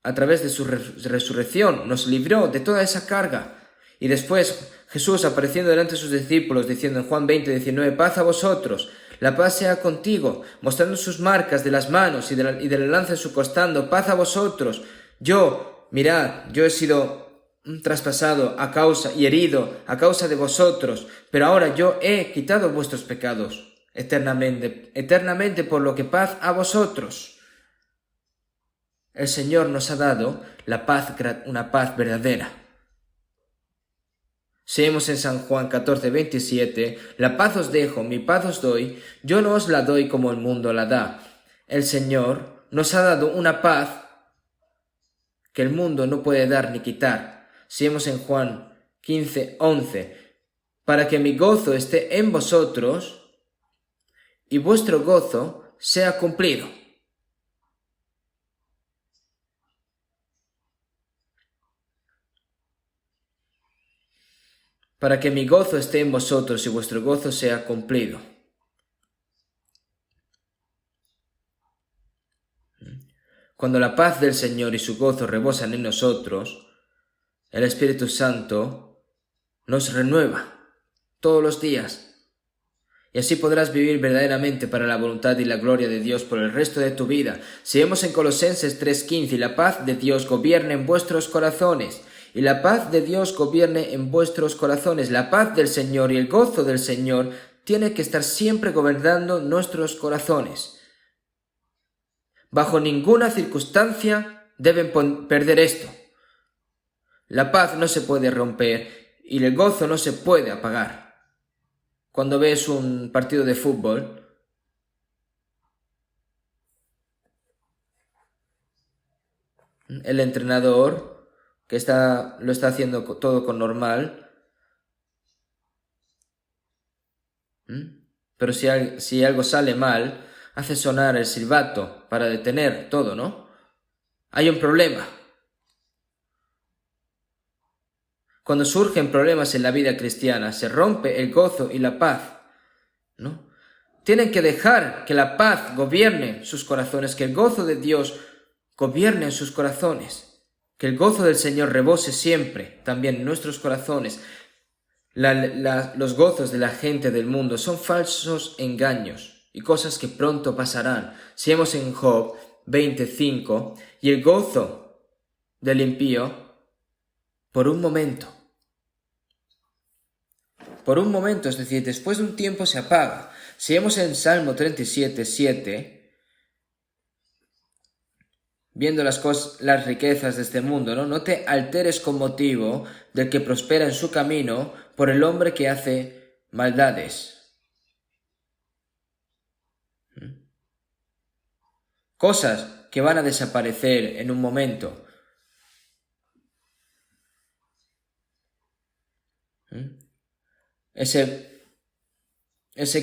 A: a través de su resurrección, nos libró de toda esa carga. Y después Jesús apareciendo delante de sus discípulos, diciendo en Juan 20, 19, paz a vosotros, la paz sea contigo, mostrando sus marcas de las manos y de la lanza en su costado, paz a vosotros. Mirad, yo he sido traspasado y herido a causa de vosotros, pero ahora yo he quitado vuestros pecados eternamente, por lo que paz a vosotros. El Señor nos ha dado una paz verdadera. Si vemos en San Juan 14, 27, la paz os dejo, mi paz os doy, yo no os la doy como el mundo la da. El Señor nos ha dado una paz que el mundo no puede dar ni quitar. Si vemos en Juan 15, 11, para que mi gozo esté en vosotros y vuestro gozo sea cumplido. Para que mi gozo esté en vosotros y vuestro gozo sea cumplido. Cuando la paz del Señor y su gozo rebosan en nosotros, el Espíritu Santo nos renueva todos los días. Y así podrás vivir verdaderamente para la voluntad y la gloria de Dios por el resto de tu vida. Si vemos en Colosenses 3:15, y la paz de Dios gobierne en vuestros corazones. Y la paz de Dios gobierne en vuestros corazones. La paz del Señor y el gozo del Señor tiene que estar siempre gobernando nuestros corazones. Bajo ninguna circunstancia deben perder esto. La paz no se puede romper y el gozo no se puede apagar. Cuando ves un partido de fútbol, el entrenador que lo está haciendo todo con normal, pero si algo sale mal, hace sonar el silbato para detener todo, ¿no? Hay un problema. Cuando surgen problemas en la vida cristiana, se rompe el gozo y la paz, ¿no? Tienen que dejar que la paz gobierne sus corazones, que el gozo de Dios gobierne en sus corazones. Que el gozo del Señor rebose siempre, también en nuestros corazones. Los gozos de la gente del mundo son falsos engaños y cosas que pronto pasarán. Si vemos en Job 25, y el gozo del impío, por un momento, es decir, después de un tiempo se apaga. Si vemos en Salmo 37, 7, viendo las riquezas de este mundo, no te alteres con motivo del que prospera en su camino por el hombre que hace maldades. cosas que van a desaparecer en un momento. Ese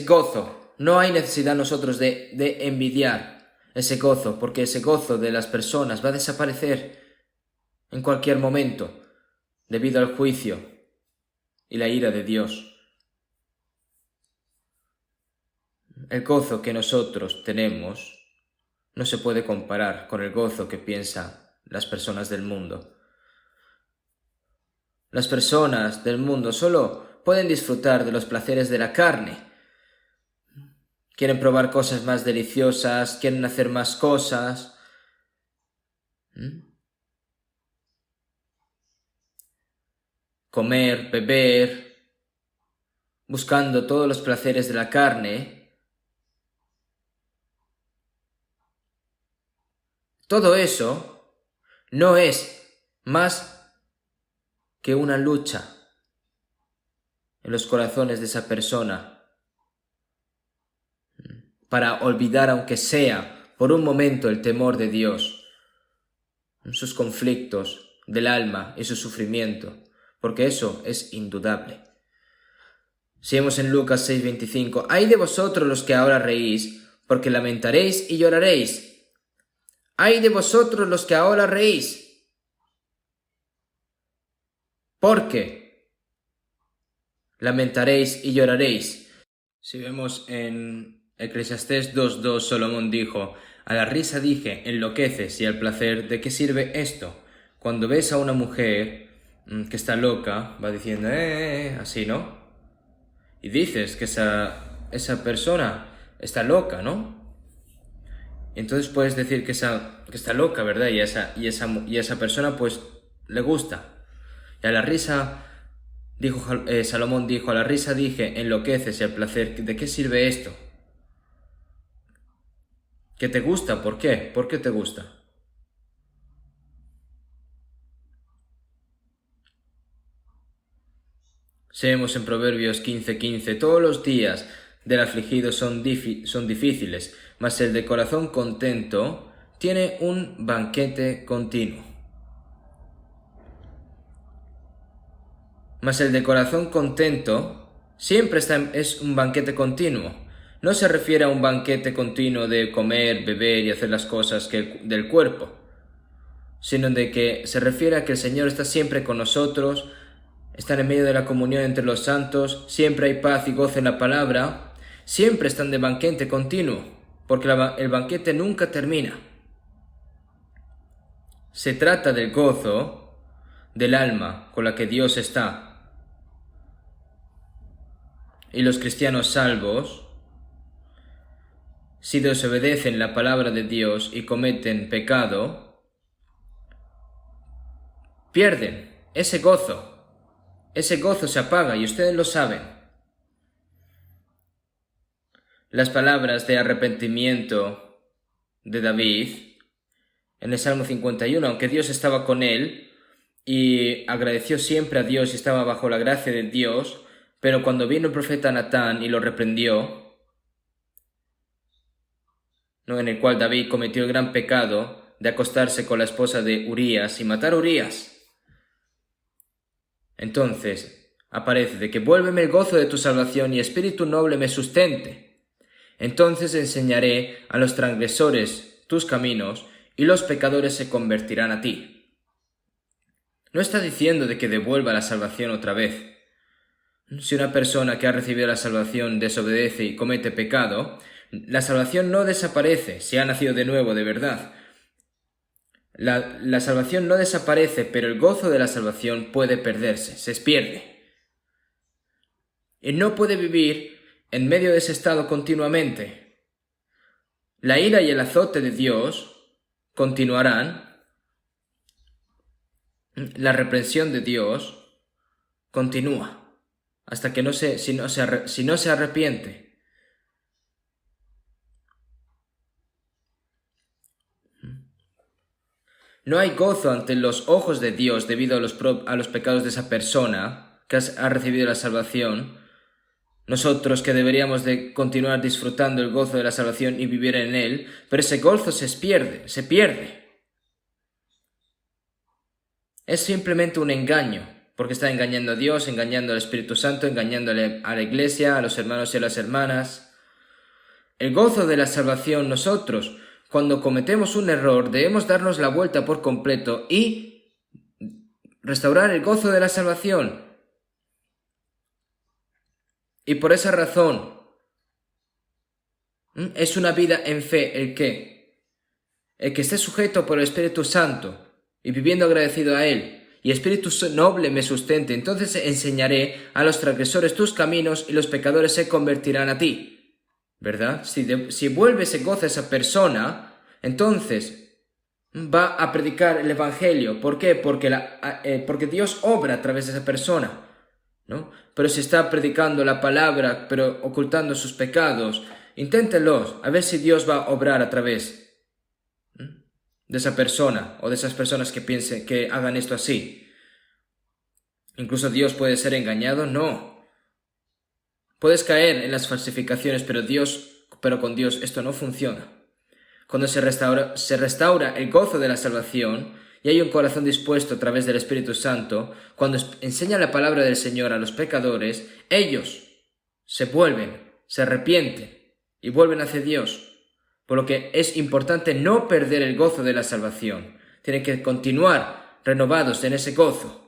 A: gozo, no hay necesidad nosotros de envidiar ese gozo, porque ese gozo de las personas va a desaparecer en cualquier momento debido al juicio y la ira de Dios. El gozo que nosotros tenemos no se puede comparar con el gozo que piensan las personas del mundo. Las personas del mundo solo pueden disfrutar de los placeres de la carne. Quieren probar cosas más deliciosas, quieren hacer más cosas. Comer, beber, buscando todos los placeres de la carne. Todo eso no es más que una lucha en los corazones de esa persona para olvidar, aunque sea por un momento, el temor de Dios, sus conflictos del alma y su sufrimiento, porque eso es indudable. Seguimos en Lucas 6:25. ¡Ay de vosotros los que ahora reís, porque lamentaréis y lloraréis! ¡Ay de vosotros los que ahora reís! Porque lamentaréis y lloraréis. Si vemos en Eclesiastés 2:2, Salomón dijo: a la risa dije, enloqueces, y al placer, ¿de qué sirve esto? Cuando ves a una mujer que está loca, va diciendo, así, ¿no? Y dices que esa persona está loca, ¿no? Entonces puedes decir que está loca, ¿verdad? Y a esa persona pues le gusta. Y a la risa, Salomón dijo, a la risa dije, enloqueces, y al placer, ¿de qué sirve esto? ¿Que te gusta? ¿Por qué? ¿Por qué te gusta? Seguimos en Proverbios 15:15. Todos los días del afligido son difíciles, mas el de corazón contento tiene un banquete continuo. Mas el de corazón contento siempre es un banquete continuo. No se refiere a un banquete continuo de comer, beber y hacer las cosas del cuerpo, sino de que se refiere a que el Señor está siempre con nosotros, están en medio de la comunión entre los santos, siempre hay paz y gozo en la palabra, siempre están de banquete continuo, porque el banquete nunca termina. Se trata del gozo del alma con la que Dios está. Y los cristianos salvos, si desobedecen la palabra de Dios y cometen pecado, pierden ese gozo. Ese gozo se apaga y ustedes lo saben. Las palabras de arrepentimiento de David en el Salmo 51, aunque Dios estaba con él y agradeció siempre a Dios y estaba bajo la gracia de Dios, pero cuando vino el profeta Natán y lo reprendió, ¿no?, en el cual David cometió el gran pecado de acostarse con la esposa de Urías y matar a Urías, entonces aparece de que vuélveme el gozo de tu salvación y espíritu noble me sustente. Entonces enseñaré a los transgresores tus caminos y los pecadores se convertirán a ti. No está diciendo de que devuelva la salvación otra vez. Si una persona que ha recibido la salvación desobedece y comete pecado, la salvación no desaparece si ha nacido de nuevo de verdad. La salvación no desaparece, pero el gozo de la salvación puede perderse, se pierde. Y no puede vivir en medio de ese estado continuamente. La ira y el azote de Dios continuarán. La reprensión de Dios continúa hasta que si no se arrepiente. No hay gozo ante los ojos de Dios debido a los pecados de esa persona que ha recibido la salvación, Nosotros que deberíamos de continuar disfrutando el gozo de la salvación y vivir en él, pero ese gozo se pierde. Es simplemente un engaño, porque está engañando a Dios, engañando al Espíritu Santo, engañándole a la iglesia, a los hermanos y a las hermanas. El gozo de la salvación, nosotros, cuando cometemos un error, debemos darnos la vuelta por completo y restaurar el gozo de la salvación. Y por esa razón, es una vida en fe el que esté sujeto por el Espíritu Santo y viviendo agradecido a Él, y Espíritu noble me sustente, entonces enseñaré a los transgresores tus caminos y los pecadores se convertirán a ti. ¿Verdad? Si vuelve ese gozo a esa persona, entonces va a predicar el Evangelio. ¿Por qué? Porque Dios obra a través de esa persona, ¿no? Pero si está predicando la palabra, pero ocultando sus pecados, inténtenlos, a ver si Dios va a obrar a través de esa persona o de esas personas que piensen que hagan esto así. Incluso Dios puede ser engañado, no. Puedes caer en las falsificaciones, pero con Dios esto no funciona. Cuando se restaura el gozo de la salvación y hay un corazón dispuesto a través del Espíritu Santo, cuando enseña la palabra del Señor a los pecadores, ellos se vuelven, se arrepienten y vuelven hacia Dios. Por lo que es importante no perder el gozo de la salvación. Tienen que continuar renovados en ese gozo.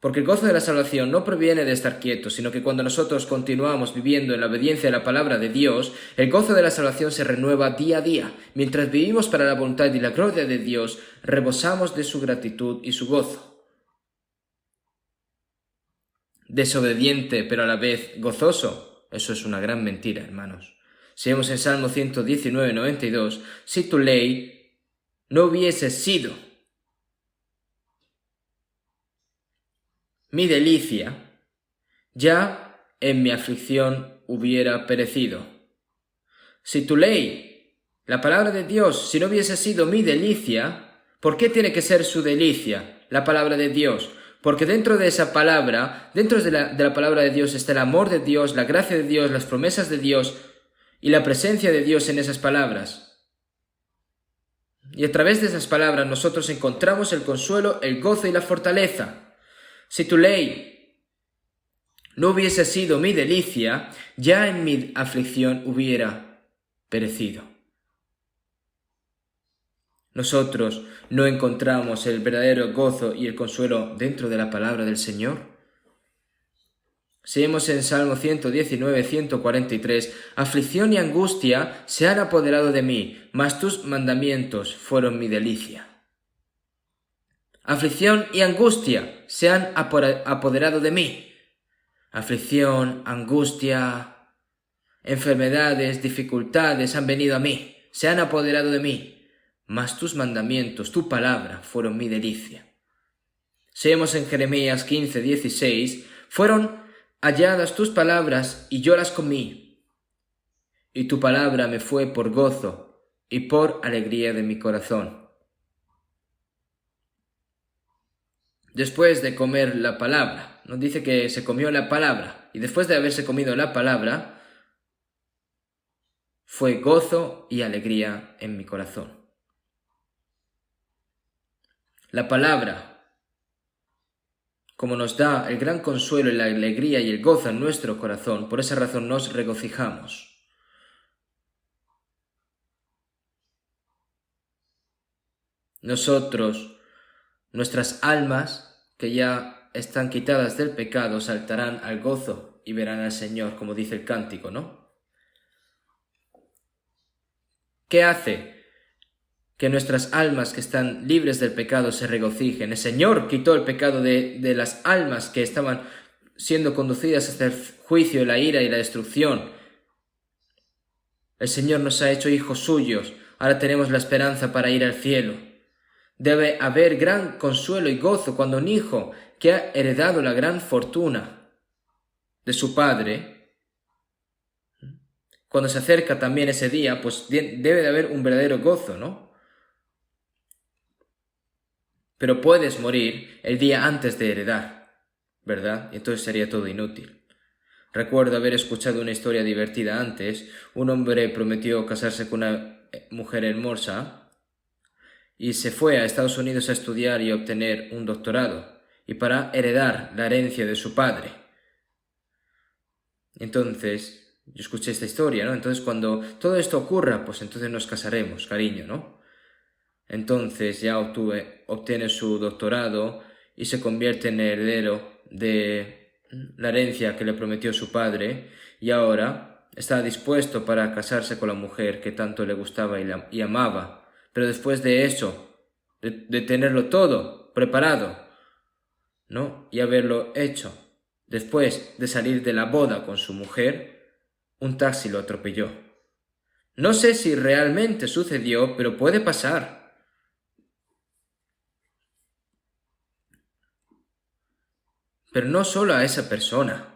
A: Porque el gozo de la salvación no proviene de estar quietos, sino que cuando nosotros continuamos viviendo en la obediencia a la palabra de Dios, el gozo de la salvación se renueva día a día. Mientras vivimos para la voluntad y la gloria de Dios, rebosamos de su gratitud y su gozo. Desobediente, pero a la vez gozoso. Eso es una gran mentira, hermanos. Si vemos en Salmo 119, 92, si tu ley no hubiese sido mi delicia, ya en mi aflicción hubiera perecido. Si tu ley, la palabra de Dios, si no hubiese sido mi delicia, ¿por qué tiene que ser su delicia, la palabra de Dios? Porque dentro de esa palabra, dentro de la palabra de Dios está el amor de Dios, la gracia de Dios, las promesas de Dios y la presencia de Dios en esas palabras. Y a través de esas palabras nosotros encontramos el consuelo, el gozo y la fortaleza. Si tu ley no hubiese sido mi delicia, ya en mi aflicción hubiera perecido. Nosotros no encontramos el verdadero gozo y el consuelo dentro de la palabra del Señor. Seguimos en Salmo 119, 143. Aflicción y angustia se han apoderado de mí, mas tus mandamientos fueron mi delicia. Aflicción y angustia se han apoderado de mí. Aflicción, angustia, enfermedades, dificultades han venido a mí, se han apoderado de mí, mas tus mandamientos, tu palabra, fueron mi delicia. Seguimos en Jeremías 15, 16, fueron halladas tus palabras y yo las comí, y tu palabra me fue por gozo y por alegría de mi corazón. Después de comer la palabra, nos dice que se comió la palabra, y después de haberse comido la palabra, fue gozo y alegría en mi corazón. La palabra, como nos da el gran consuelo y la alegría y el gozo en nuestro corazón, por esa razón nos regocijamos. Nosotros, nuestras almas, que ya están quitadas del pecado, saltarán al gozo y verán al Señor, como dice el cántico, ¿no? ¿Qué hace que nuestras almas que están libres del pecado se regocijen? El Señor quitó el pecado de las almas que estaban siendo conducidas hasta el juicio, la ira y la destrucción. El Señor nos ha hecho hijos suyos, ahora tenemos la esperanza para ir al cielo. Debe haber gran consuelo y gozo cuando un hijo que ha heredado la gran fortuna de su padre, cuando se acerca también ese día, pues debe de haber un verdadero gozo, ¿no? Pero puedes morir el día antes de heredar, ¿verdad? Entonces sería todo inútil. Recuerdo haber escuchado una historia divertida antes. Un hombre prometió casarse con una mujer hermosa y se fue a Estados Unidos a estudiar y obtener un doctorado y para heredar la herencia de su padre. Entonces, yo escuché esta historia, ¿no? Entonces, cuando todo esto ocurra, pues entonces nos casaremos, cariño, ¿no? Entonces ya obtiene su doctorado y se convierte en heredero de la herencia que le prometió su padre y ahora está dispuesto para casarse con la mujer que tanto le gustaba y amaba. Pero después de eso, de tenerlo todo preparado, ¿no? Y haberlo hecho, después de salir de la boda con su mujer, un taxi lo atropelló. No sé si realmente sucedió, pero puede pasar. Pero no solo a esa persona.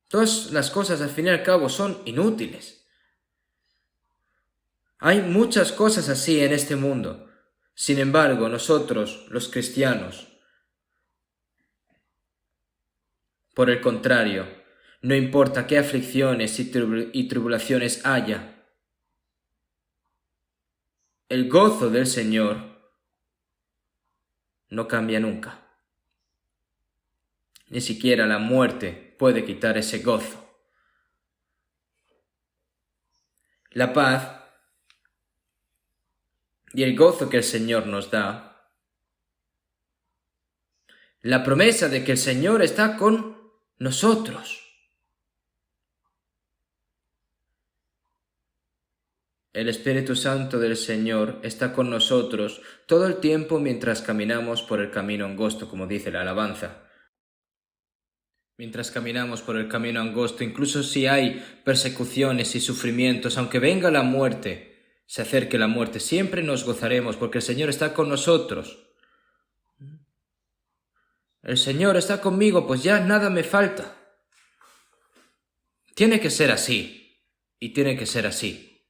A: Todas las cosas al fin y al cabo son inútiles. Hay muchas cosas así en este mundo. Sin embargo, nosotros, los cristianos, por el contrario, no importa qué aflicciones y tribulaciones haya, el gozo del Señor no cambia nunca. Ni siquiera la muerte puede quitar ese gozo. La paz y el gozo que el Señor nos da, la promesa de que el Señor está con nosotros. El Espíritu Santo del Señor está con nosotros todo el tiempo mientras caminamos por el camino angosto, como dice la alabanza. Mientras caminamos por el camino angosto, incluso si hay persecuciones y sufrimientos, aunque venga la muerte, se acerque la muerte, siempre nos gozaremos porque el Señor está con nosotros. El Señor está conmigo, pues ya nada me falta. Tiene que ser así, y tiene que ser así.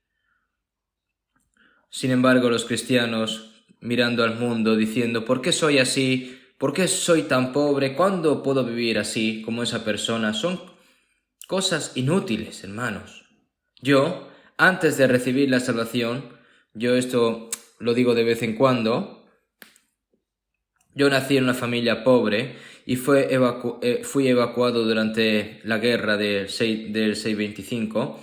A: Sin embargo, los cristianos, mirando al mundo, diciendo, ¿por qué soy así? ¿Por qué soy tan pobre? ¿Cuándo puedo vivir así como esa persona? Son cosas inútiles, hermanos. Yo, antes de recibir la salvación, yo esto lo digo de vez en cuando, yo nací en una familia pobre y fui evacuado durante la guerra del 6-25.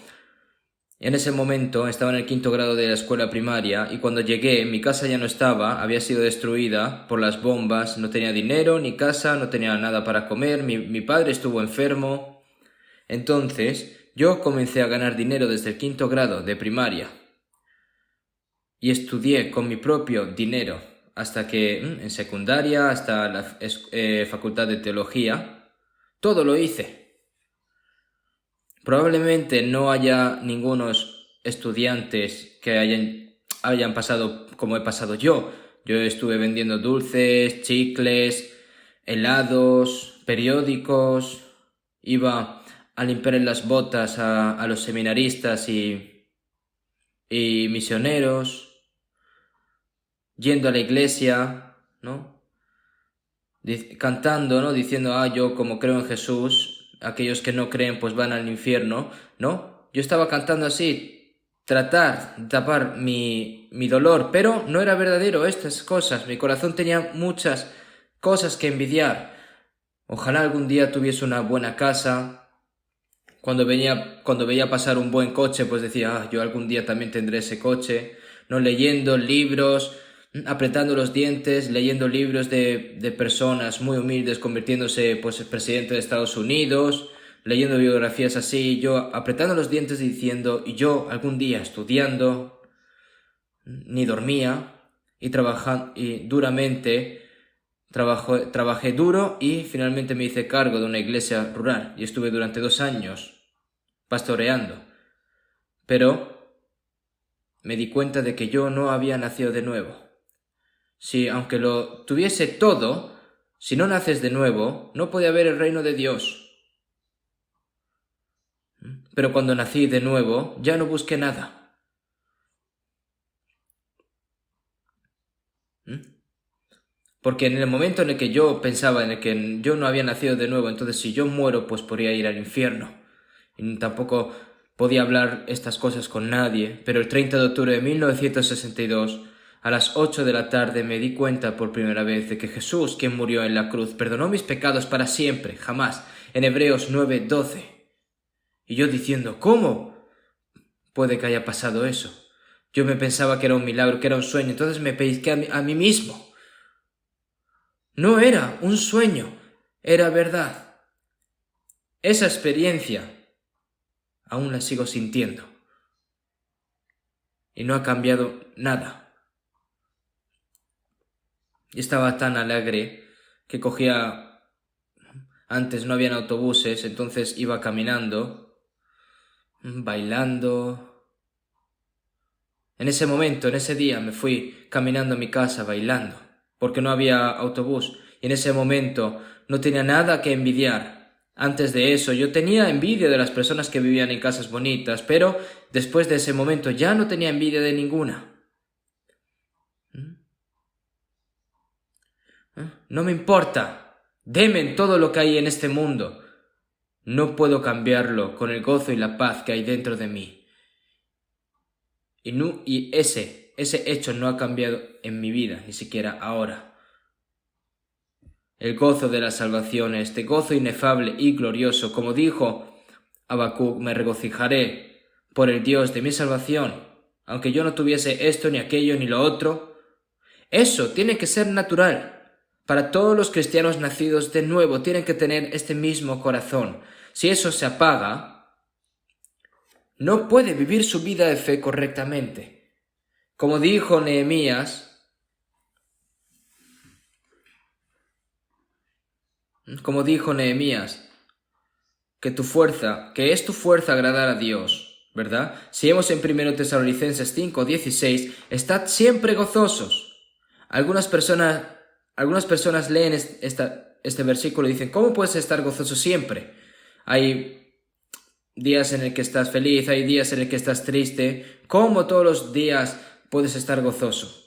A: En ese momento estaba en el 5º grado de la escuela primaria y cuando llegué mi casa ya no estaba, había sido destruida por las bombas, no tenía dinero ni casa, no tenía nada para comer, mi padre estuvo enfermo. Entonces yo comencé a ganar dinero desde el 5º grado de primaria y estudié con mi propio dinero hasta que en secundaria, hasta la facultad de teología, todo lo hice. Probablemente no haya ningunos estudiantes que hayan pasado como he pasado yo. Yo estuve vendiendo dulces, chicles, helados, periódicos, iba a limpiar las botas a los seminaristas y misioneros, yendo a la iglesia, ¿no? Cantando, ¿no? Diciendo, yo como creo en Jesús, aquellos que no creen pues van al infierno, ¿no? Yo estaba cantando así, tratar de tapar mi dolor, pero no era verdadero estas cosas, mi corazón tenía muchas cosas que envidiar. Ojalá algún día tuviese una buena casa. Cuando veía pasar un buen coche, pues decía, yo algún día también tendré ese coche, ¿no? Leyendo libros, apretando los dientes, leyendo libros de personas muy humildes, convirtiéndose pues en presidente de Estados Unidos, leyendo biografías así, yo apretando los dientes diciendo, y yo algún día estudiando, ni dormía, y trabajando, y duramente, trabajé duro y finalmente me hice cargo de una iglesia rural y estuve durante 2 años pastoreando. Pero me di cuenta de que yo no había nacido de nuevo. Si, aunque lo tuviese todo, si no naces de nuevo, no puede haber el reino de Dios. Pero cuando nací de nuevo, ya no busqué nada. Porque en el momento en el que yo pensaba, en el que yo no había nacido de nuevo, entonces si yo muero, pues podría ir al infierno. Y tampoco podía hablar estas cosas con nadie. Pero el 30 de octubre de 1962, a las 8 de la tarde, me di cuenta por primera vez de que Jesús, quien murió en la cruz, perdonó mis pecados para siempre, jamás. En Hebreos 9:12. Y yo diciendo, ¿cómo puede que haya pasado eso? Yo me pensaba que era un milagro, que era un sueño, entonces me pellizqué a mí mismo. No era un sueño, era verdad. Esa experiencia aún la sigo sintiendo. Y no ha cambiado nada. Y estaba tan alegre que antes no habían autobuses, entonces iba caminando, bailando. En ese momento, en ese día, me fui caminando a mi casa bailando, porque no había autobús. Y en ese momento no tenía nada que envidiar. Antes de eso, yo tenía envidia de las personas que vivían en casas bonitas, pero después de ese momento ya no tenía envidia de ninguna. No me importa. Deme todo lo que hay en este mundo. No puedo cambiarlo con el gozo y la paz que hay dentro de mí. Y ese hecho no ha cambiado en mi vida, ni siquiera ahora. El gozo de la salvación, este gozo inefable y glorioso, como dijo Habacuc, me regocijaré por el Dios de mi salvación, aunque yo no tuviese esto, ni aquello, ni lo otro. Eso tiene que ser natural. Para todos los cristianos nacidos de nuevo tienen que tener este mismo corazón. Si eso se apaga, no puede vivir su vida de fe correctamente. Como dijo Nehemías, que es tu fuerza agradar a Dios, ¿verdad? Si vemos en 1 Tesalonicenses 5:16, estad siempre gozosos. Algunas personas leen este versículo y dicen, ¿cómo puedes estar gozoso siempre? Hay días en el que estás feliz, hay días en el que estás triste. ¿Cómo todos los días puedes estar gozoso?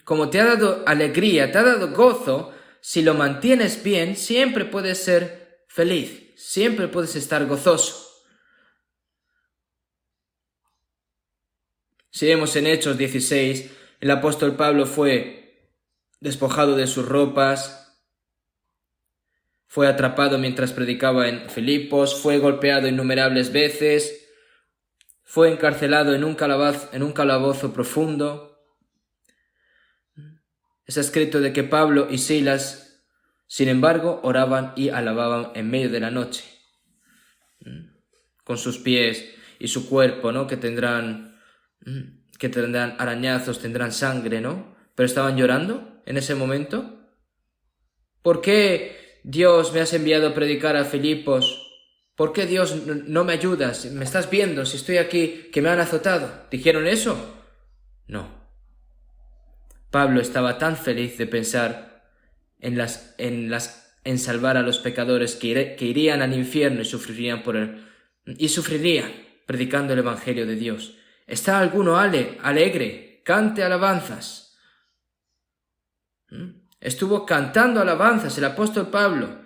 A: Como te ha dado alegría, te ha dado gozo, si lo mantienes bien, siempre puedes ser feliz, siempre puedes estar gozoso. Si vemos en Hechos 16, el apóstol Pablo fue despojado de sus ropas, fue atrapado mientras predicaba en Filipos, fue golpeado innumerables veces, fue encarcelado en un calabozo profundo. Está escrito de que Pablo y Silas, sin embargo, oraban y alababan en medio de la noche, con sus pies y su cuerpo, ¿no? Que tendrán arañazos, tendrán sangre, ¿no? Pero estaban llorando en ese momento. ¿Por qué, Dios, me has enviado a predicar a Filipos? ¿Por qué, Dios, no me ayudas? ¿Me estás viendo si estoy aquí, que me han azotado? ¿Dijeron eso? No. Pablo estaba tan feliz de pensar en salvar a los pecadores que irían al infierno y sufrirían predicando el evangelio de Dios. ¿Está alguno alegre? Cante alabanzas. Estuvo cantando alabanzas el apóstol Pablo.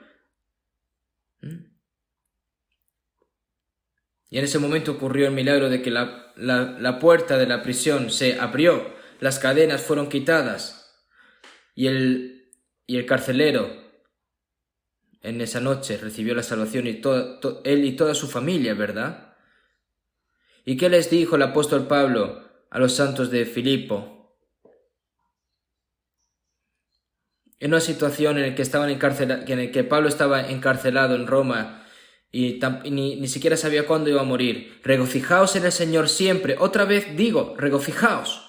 A: Y en ese momento ocurrió el milagro de que la puerta de la prisión se abrió, las cadenas fueron quitadas y el carcelero en esa noche recibió la salvación y él y toda su familia, ¿verdad? ¿Y qué les dijo el apóstol Pablo a los santos de Filipo? En una situación en la que Pablo estaba encarcelado en Roma y ni siquiera sabía cuándo iba a morir. Regocijaos en el Señor siempre. Otra vez digo, regocijaos.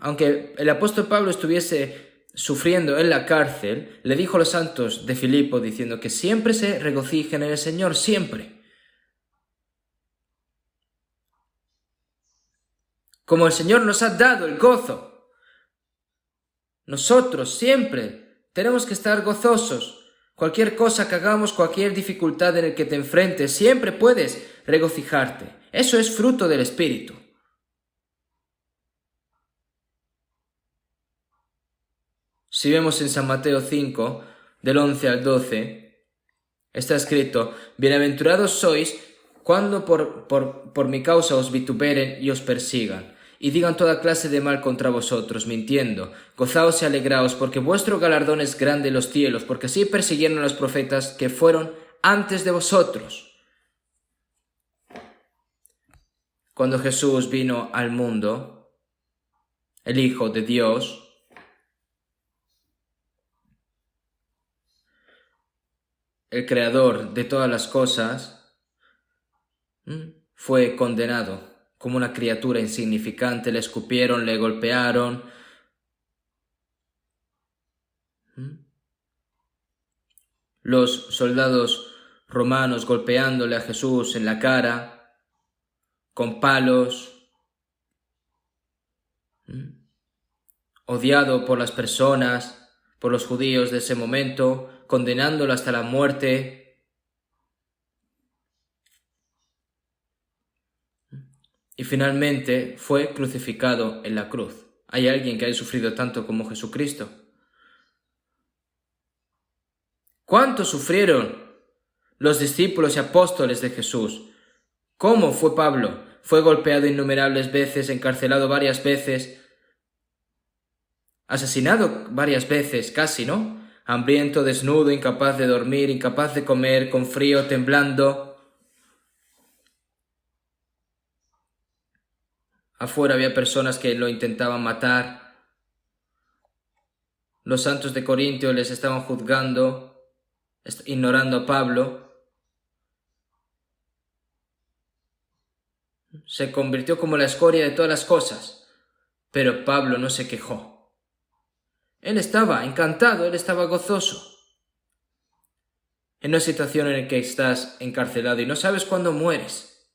A: Aunque el apóstol Pablo estuviese sufriendo en la cárcel, le dijo a los santos de Filipo diciendo que siempre se regocijen en el Señor, siempre. Como el Señor nos ha dado el gozo, nosotros siempre tenemos que estar gozosos. Cualquier cosa que hagamos, cualquier dificultad en la que te enfrentes, siempre puedes regocijarte. Eso es fruto del Espíritu. Si vemos en San Mateo 5, del 11 al 12, está escrito: bienaventurados sois cuando por mi causa os vituperen y os persigan, y digan toda clase de mal contra vosotros, mintiendo. Gozaos y alegraos, porque vuestro galardón es grande en los cielos, porque así persiguieron a los profetas que fueron antes de vosotros. Cuando Jesús vino al mundo, el Hijo de Dios, el Creador de todas las cosas, fue condenado como una criatura insignificante. Le escupieron, le golpearon. Los soldados romanos golpeándole a Jesús en la cara, con palos. Odiado por las personas, por los judíos de ese momento, condenándolo hasta la muerte. Y finalmente fue crucificado en la cruz. ¿Hay alguien que haya sufrido tanto como Jesucristo? ¿Cuánto sufrieron los discípulos y apóstoles de Jesús? ¿Cómo fue Pablo? Fue golpeado innumerables veces, encarcelado varias veces, asesinado varias veces, casi, ¿no? Hambriento, desnudo, incapaz de dormir, incapaz de comer, con frío, temblando. Afuera había personas que lo intentaban matar. Los santos de Corintio les estaban juzgando, ignorando a Pablo. Se convirtió como la escoria de todas las cosas, pero Pablo no se quejó. Él estaba encantado, él estaba gozoso. En una situación en la que estás encarcelado y no sabes cuándo mueres,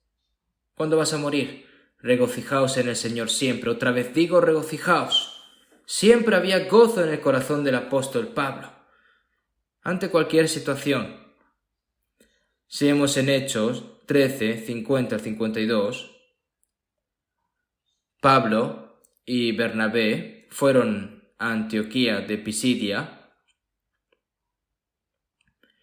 A: cuándo vas a morir, regocijaos en el Señor siempre. Otra vez digo, regocijaos. Siempre había gozo en el corazón del apóstol Pablo, ante cualquier situación. Si vemos en Hechos 13, 50 al 52, Pablo y Bernabé fueron a Antioquía de Pisidia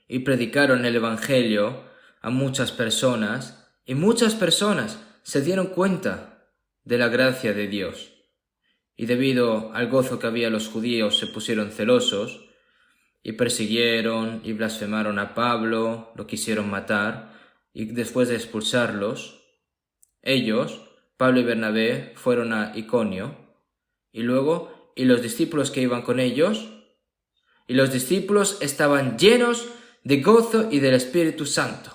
A: y predicaron el Evangelio a muchas personas, y muchas personas se dieron cuenta de la gracia de Dios. Y debido al gozo que había los judíos, se pusieron celosos y persiguieron y blasfemaron a Pablo, lo quisieron matar, y después de expulsarlos, ellos, Pablo y Bernabé, fueron a Iconio, y los discípulos que iban con ellos, y los discípulos estaban llenos de gozo y del Espíritu Santo.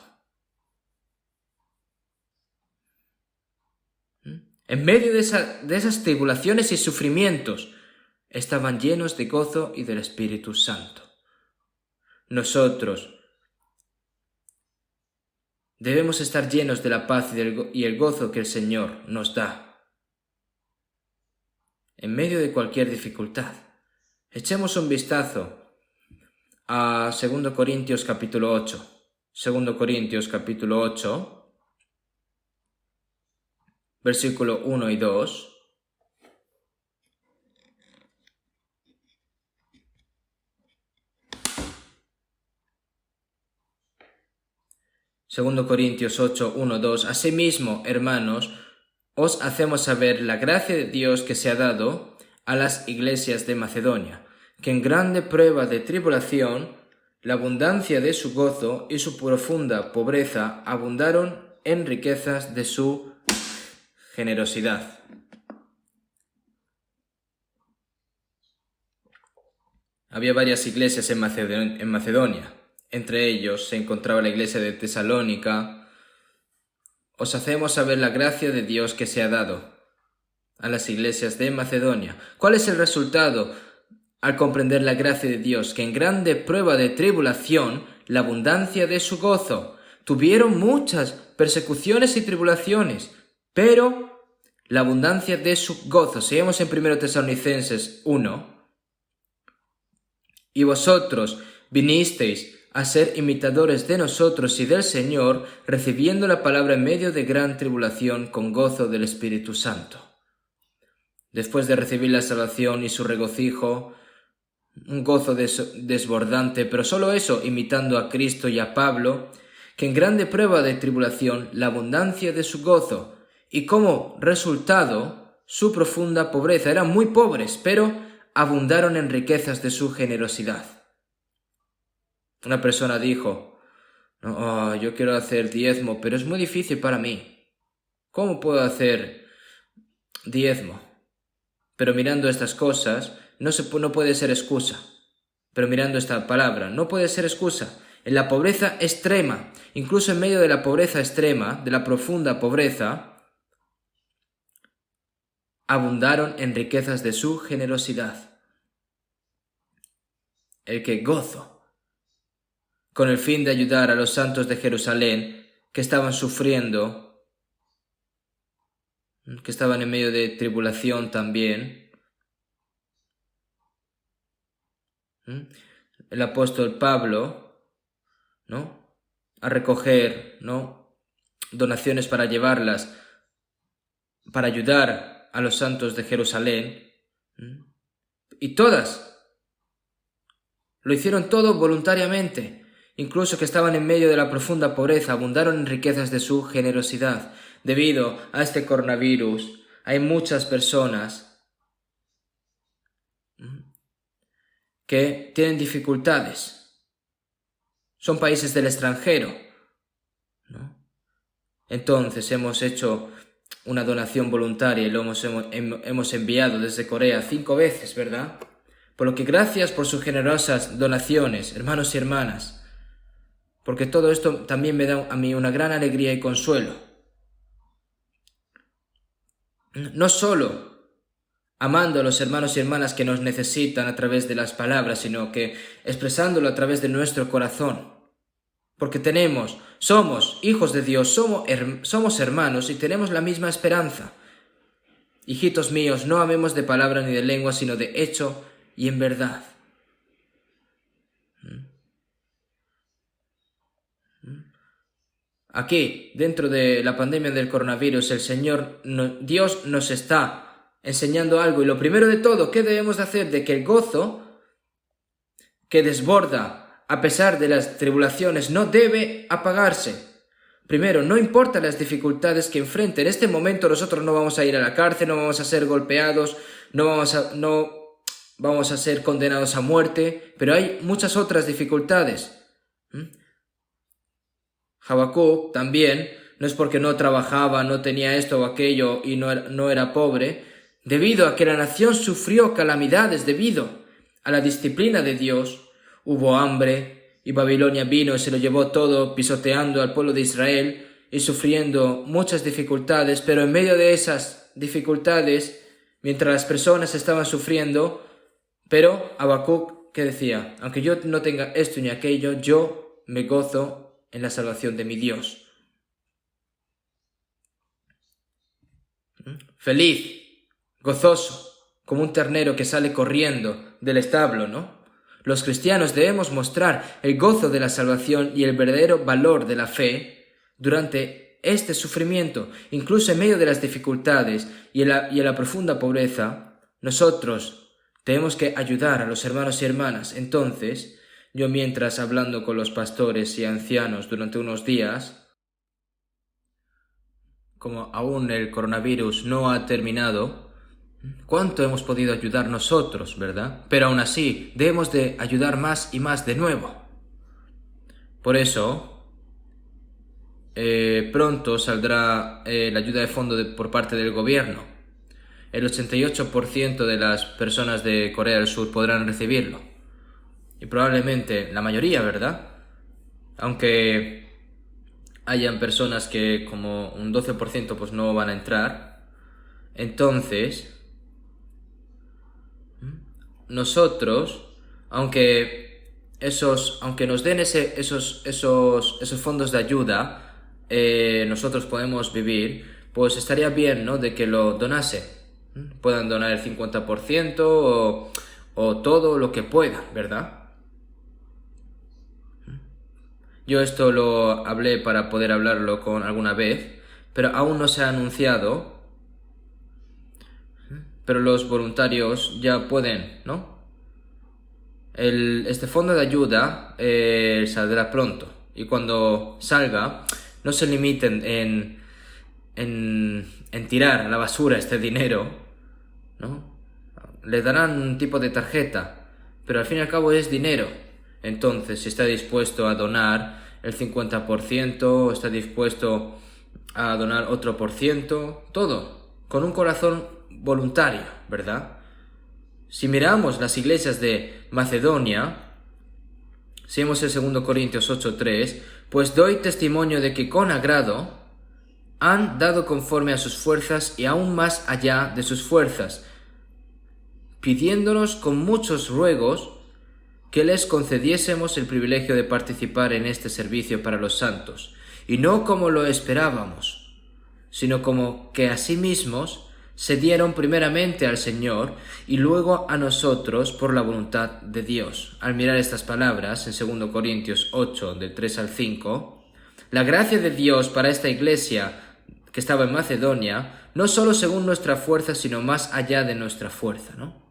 A: En medio de esas tribulaciones y sufrimientos, estaban llenos de gozo y del Espíritu Santo. Nosotros debemos estar llenos de la paz y el gozo que el Señor nos da en medio de cualquier dificultad. Echemos un vistazo a 2 Corintios capítulo 8. 2 Corintios capítulo 8. Versículo 1 y 2. Segundo Corintios 8, 1, 2. Asimismo, hermanos, os hacemos saber la gracia de Dios que se ha dado a las iglesias de Macedonia, que en grande prueba de tribulación, la abundancia de su gozo y su profunda pobreza abundaron en riquezas de su generosidad. Había varias iglesias en Macedonia. Entre ellos se encontraba la iglesia de Tesalónica. Os hacemos saber la gracia de Dios que se ha dado a las iglesias de Macedonia. ¿Cuál es el resultado al comprender la gracia de Dios? Que en grande prueba de tribulación, la abundancia de su gozo. Tuvieron muchas persecuciones y tribulaciones, pero la abundancia de su gozo. Seguimos en 1 Tesalonicenses 1. Y vosotros, Vinisteis a ser imitadores de nosotros y del Señor, recibiendo la palabra en medio de gran tribulación con gozo del Espíritu Santo. Después de recibir la salvación y su regocijo, un gozo desbordante, pero solo eso, imitando a Cristo y a Pablo, que en grande prueba de tribulación, la abundancia de su gozo, y como resultado, su profunda pobreza. Eran muy pobres, pero abundaron en riquezas de su generosidad. Una persona dijo, no, yo quiero hacer diezmo, pero es muy difícil para mí. ¿Cómo puedo hacer diezmo? Pero mirando estas cosas, no puede ser excusa. Pero mirando esta palabra, no puede ser excusa. En la pobreza extrema, incluso en medio de la pobreza extrema, de la profunda pobreza, abundaron en riquezas de su generosidad. El que gozo, con el fin de ayudar a los santos de Jerusalén que estaban sufriendo, que estaban en medio de tribulación también. El apóstol Pablo, ¿no?, a recoger, ¿no?, donaciones para llevarlas, para ayudar a los santos de Jerusalén, y todas lo hicieron todo voluntariamente. Incluso que estaban en medio de la profunda pobreza, abundaron en riquezas de su generosidad. Debido a este coronavirus, hay muchas personas que tienen dificultades. Son países del extranjero, ¿no? Entonces hemos hecho una donación voluntaria y lo hemos enviado desde Corea 5 veces, ¿verdad? Por lo que gracias por sus generosas donaciones, hermanos y hermanas, porque todo esto también me da a mí una gran alegría y consuelo. No solo amando a los hermanos y hermanas que nos necesitan a través de las palabras, sino que expresándolo a través de nuestro corazón. Porque somos hijos de Dios, somos hermanos y tenemos la misma esperanza. Hijitos míos, no amemos de palabra ni de lengua, sino de hecho y en verdad. Aquí, dentro de la pandemia del coronavirus, Dios nos está enseñando algo. Y lo primero de todo, ¿qué debemos de hacer? De que el gozo que desborda a pesar de las tribulaciones no debe apagarse. Primero, no importa las dificultades que enfrente. En este momento nosotros no vamos a ir a la cárcel, no vamos a ser golpeados, no vamos a ser condenados a muerte, pero hay muchas otras dificultades. Habacuc también, no es porque no trabajaba, no tenía esto o aquello y no era pobre, debido a que la nación sufrió calamidades debido a la disciplina de Dios. Hubo hambre y Babilonia vino y se lo llevó todo, pisoteando al pueblo de Israel y sufriendo muchas dificultades, pero en medio de esas dificultades, mientras las personas estaban sufriendo, pero Habacuc, ¿qué decía? Aunque yo no tenga esto ni aquello, yo me gozo en la salvación de mi Dios. Feliz, gozoso, como un ternero que sale corriendo del establo, ¿no? Los cristianos debemos mostrar el gozo de la salvación y el verdadero valor de la fe durante este sufrimiento, incluso en medio de las dificultades y en la profunda pobreza. Nosotros tenemos que ayudar a los hermanos y hermanas. Entonces, yo mientras hablando con los pastores y ancianos durante unos días, como aún el coronavirus no ha terminado, ¿cuánto hemos podido ayudar nosotros, verdad? Pero aún así, debemos de ayudar más y más de nuevo. Por eso, pronto saldrá la ayuda de fondo por parte del gobierno. El 88% de las personas de Corea del Sur podrán recibirlo. Y probablemente la mayoría, ¿verdad? Aunque hayan personas que como un 12% pues no van a entrar. Entonces, nosotros, aunque nos den esos fondos de ayuda, nosotros podemos vivir, pues estaría bien, ¿no?, de que lo donase. Puedan donar el 50% o todo lo que puedan, ¿verdad? Yo esto lo hablé para poder hablarlo con alguna vez, pero aún no se ha anunciado, pero los voluntarios ya pueden, ¿no? Este fondo de ayuda saldrá pronto, y cuando salga, no se limiten en tirar a la basura este dinero, ¿no? Le darán un tipo de tarjeta, pero al fin y al cabo es dinero. Entonces, si está dispuesto a donar el 50%, está dispuesto a donar otro por ciento, todo, con un corazón voluntario, ¿verdad? Si miramos las iglesias de Macedonia, si vemos el 2 Corintios 8:3, pues doy testimonio de que con agrado han dado conforme a sus fuerzas y aún más allá de sus fuerzas, pidiéndonos con muchos ruegos que les concediésemos el privilegio de participar en este servicio para los santos, y no como lo esperábamos, sino como que a sí mismos se dieron primeramente al Señor y luego a nosotros por la voluntad de Dios. Al mirar estas palabras en 2 Corintios 8, del 3 al 5, la gracia de Dios para esta iglesia que estaba en Macedonia, no solo según nuestra fuerza, sino más allá de nuestra fuerza, ¿no?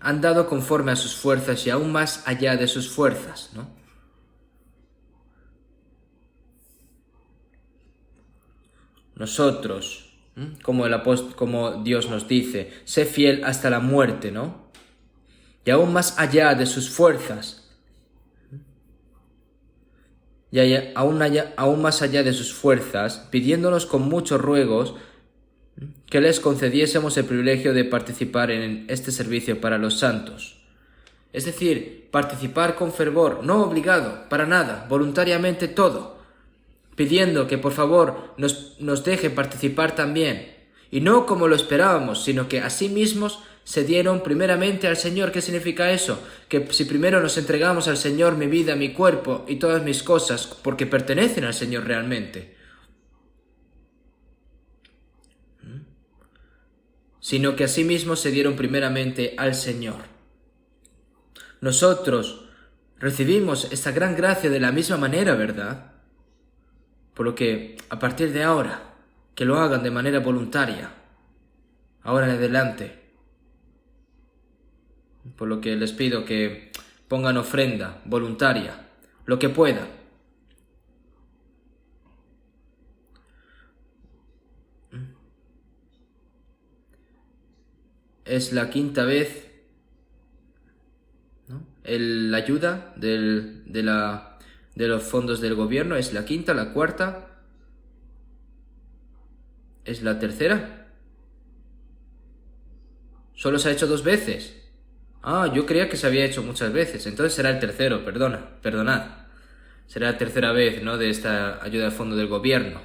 A: Han dado conforme a sus fuerzas y aún más allá de sus fuerzas, ¿no? Nosotros, como Dios nos dice, sé fiel hasta la muerte, ¿no? Y aún más allá de sus fuerzas, aún más allá de sus fuerzas, pidiéndonos con muchos ruegos que les concediésemos el privilegio de participar en este servicio para los santos. Es decir, participar con fervor, no obligado, para nada, voluntariamente todo, pidiendo que por favor nos deje participar también, y no como lo esperábamos, sino que a sí mismos se dieron primeramente al Señor. ¿Qué significa eso? Que si primero nos entregamos al Señor mi vida, mi cuerpo y todas mis cosas, porque pertenecen al Señor realmente, sino que a sí mismos se dieron primeramente al Señor. Nosotros recibimos esta gran gracia de la misma manera, ¿verdad? Por lo que, a partir de ahora, que lo hagan de manera voluntaria, ahora en adelante. Por lo que les pido que pongan ofrenda voluntaria, lo que puedan. Es la quinta vez, ¿no? La ayuda de los fondos del gobierno es la quinta, la cuarta, es la tercera. Solo se ha hecho 2 veces. Ah, yo creía que se había hecho muchas veces. Entonces será el tercero, perdonad. Será la tercera vez, ¿no?, de esta ayuda al fondo del gobierno.